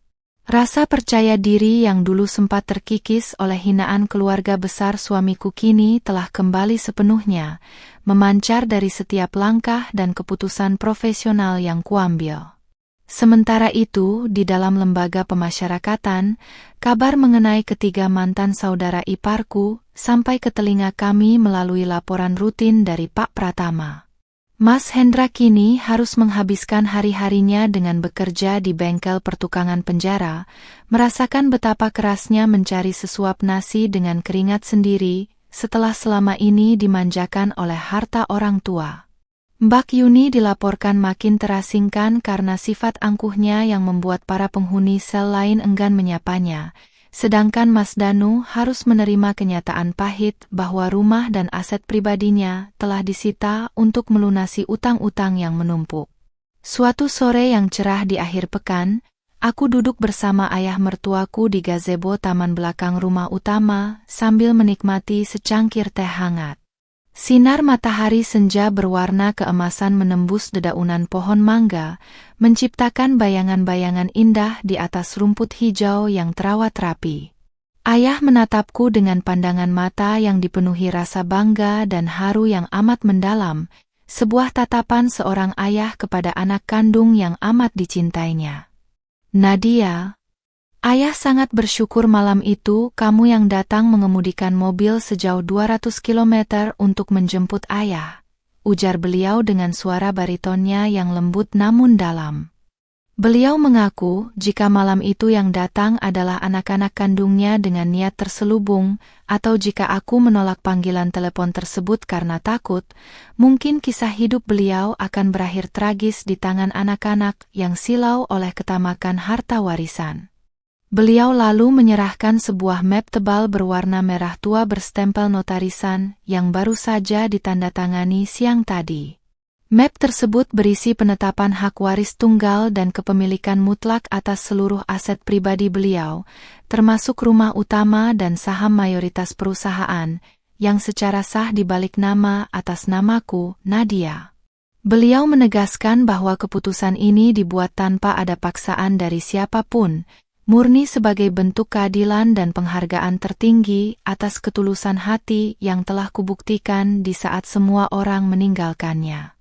S1: Rasa percaya diri yang dulu sempat terkikis oleh hinaan keluarga besar suamiku kini telah kembali sepenuhnya, memancar dari setiap langkah dan keputusan profesional yang kuambil. Sementara itu, di dalam lembaga pemasyarakatan, kabar mengenai ketiga mantan saudara iparku sampai ke telinga kami melalui laporan rutin dari Pak Pratama. Mas Hendra kini harus menghabiskan hari-harinya dengan bekerja di bengkel pertukangan penjara, merasakan betapa kerasnya mencari sesuap nasi dengan keringat sendiri, setelah selama ini dimanjakan oleh harta orang tua. Mbak Yuni dilaporkan makin terasingkan karena sifat angkuhnya yang membuat para penghuni sel lain enggan menyapanya. Sedangkan Mas Danu harus menerima kenyataan pahit bahwa rumah dan aset pribadinya telah disita untuk melunasi utang-utang yang menumpuk. Suatu sore yang cerah di akhir pekan, aku duduk bersama ayah mertuaku di gazebo taman belakang rumah utama sambil menikmati secangkir teh hangat. Sinar matahari senja berwarna keemasan menembus dedaunan pohon mangga, menciptakan bayangan-bayangan indah di atas rumput hijau yang terawat rapi. Ayah menatapku dengan pandangan mata yang dipenuhi rasa bangga dan haru yang amat mendalam, sebuah tatapan seorang ayah kepada anak kandung yang amat dicintainya. Nadia, ayah sangat bersyukur malam itu kamu yang datang mengemudikan mobil sejauh 200 km untuk menjemput ayah, ujar beliau dengan suara baritonnya yang lembut namun dalam. Beliau mengaku jika malam itu yang datang adalah anak-anak kandungnya dengan niat terselubung, atau jika aku menolak panggilan telepon tersebut karena takut, mungkin kisah hidup beliau akan berakhir tragis di tangan anak-anak yang silau oleh ketamakan harta warisan. Beliau lalu menyerahkan sebuah map tebal berwarna merah tua berstempel notarisan yang baru saja ditandatangani siang tadi. Map tersebut berisi penetapan hak waris tunggal dan kepemilikan mutlak atas seluruh aset pribadi beliau, termasuk rumah utama dan saham mayoritas perusahaan, yang secara sah dibalik nama atas namaku, Nadia. Beliau menegaskan bahwa keputusan ini dibuat tanpa ada paksaan dari siapapun, murni sebagai bentuk keadilan dan penghargaan tertinggi atas ketulusan hati yang telah kubuktikan di saat semua orang meninggalkannya.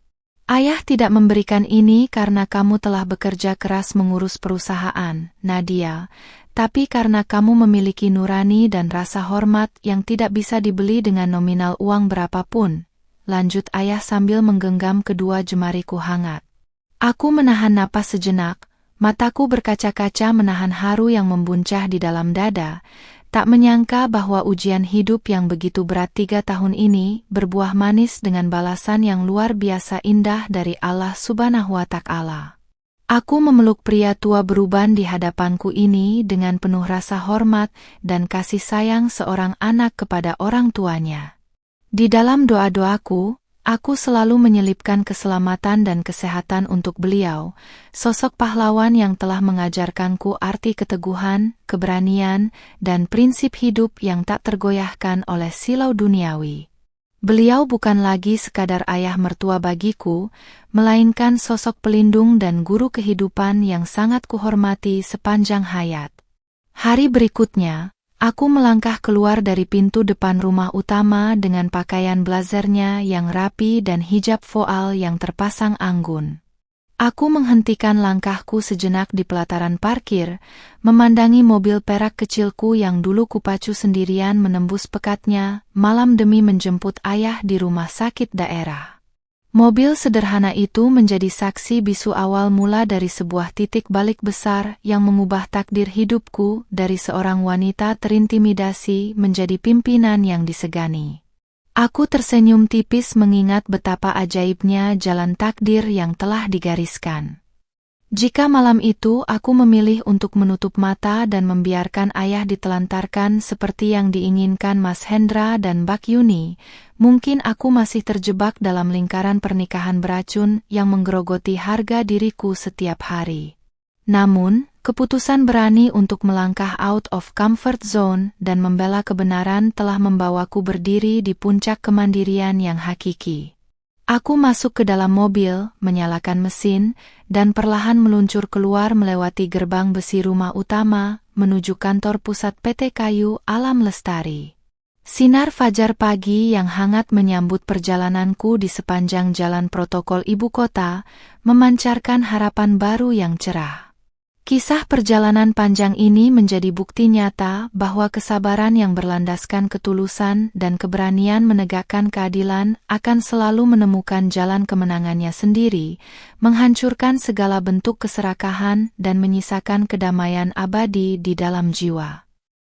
S1: Ayah tidak memberikan ini karena kamu telah bekerja keras mengurus perusahaan, Nadia, tapi karena kamu memiliki nurani dan rasa hormat yang tidak bisa dibeli dengan nominal uang berapapun. lanjut ayah sambil menggenggam kedua jemariku hangat. Aku menahan napas sejenak, mataku berkaca-kaca menahan haru yang membuncah di dalam dada. Tak menyangka bahwa ujian hidup yang begitu berat 3 tahun ini berbuah manis dengan balasan yang luar biasa indah dari Allah Subhanahu wa Ta'ala. Aku memeluk pria tua beruban di hadapanku ini dengan penuh rasa hormat dan kasih sayang seorang anak kepada orang tuanya. Di dalam doa-doaku, aku selalu menyelipkan keselamatan dan kesehatan untuk beliau, sosok pahlawan yang telah mengajarkanku arti keteguhan, keberanian, dan prinsip hidup yang tak tergoyahkan oleh silau duniawi. Beliau bukan lagi sekadar ayah mertua bagiku, melainkan sosok pelindung dan guru kehidupan yang sangat kuhormati sepanjang hayat. Hari berikutnya, aku melangkah keluar dari pintu depan rumah utama dengan pakaian blazernya yang rapi dan hijab voal yang terpasang anggun. Aku menghentikan langkahku sejenak di pelataran parkir, memandangi mobil perak kecilku yang dulu kupacu sendirian menembus pekatnya malam demi menjemput ayah di rumah sakit daerah. Mobil sederhana itu menjadi saksi bisu awal mula dari sebuah titik balik besar yang mengubah takdir hidupku dari seorang wanita terintimidasi menjadi pimpinan yang disegani. Aku tersenyum tipis mengingat betapa ajaibnya jalan takdir yang telah digariskan. Jika malam itu aku memilih untuk menutup mata dan membiarkan ayah ditelantarkan seperti yang diinginkan Mas Hendra dan Mbak Yuni, mungkin aku masih terjebak dalam lingkaran pernikahan beracun yang menggerogoti harga diriku setiap hari. Namun, keputusan berani untuk melangkah out of comfort zone dan membela kebenaran telah membawaku berdiri di puncak kemandirian yang hakiki. Aku masuk ke dalam mobil, menyalakan mesin, dan perlahan meluncur keluar melewati gerbang besi rumah utama, menuju kantor pusat PT Kayu Alam Lestari. Sinar fajar pagi yang hangat menyambut perjalananku di sepanjang jalan protokol ibu kota, memancarkan harapan baru yang cerah. Kisah perjalanan panjang ini menjadi bukti nyata bahwa kesabaran yang berlandaskan ketulusan dan keberanian menegakkan keadilan akan selalu menemukan jalan kemenangannya sendiri, menghancurkan segala bentuk keserakahan dan menyisakan kedamaian abadi di dalam jiwa.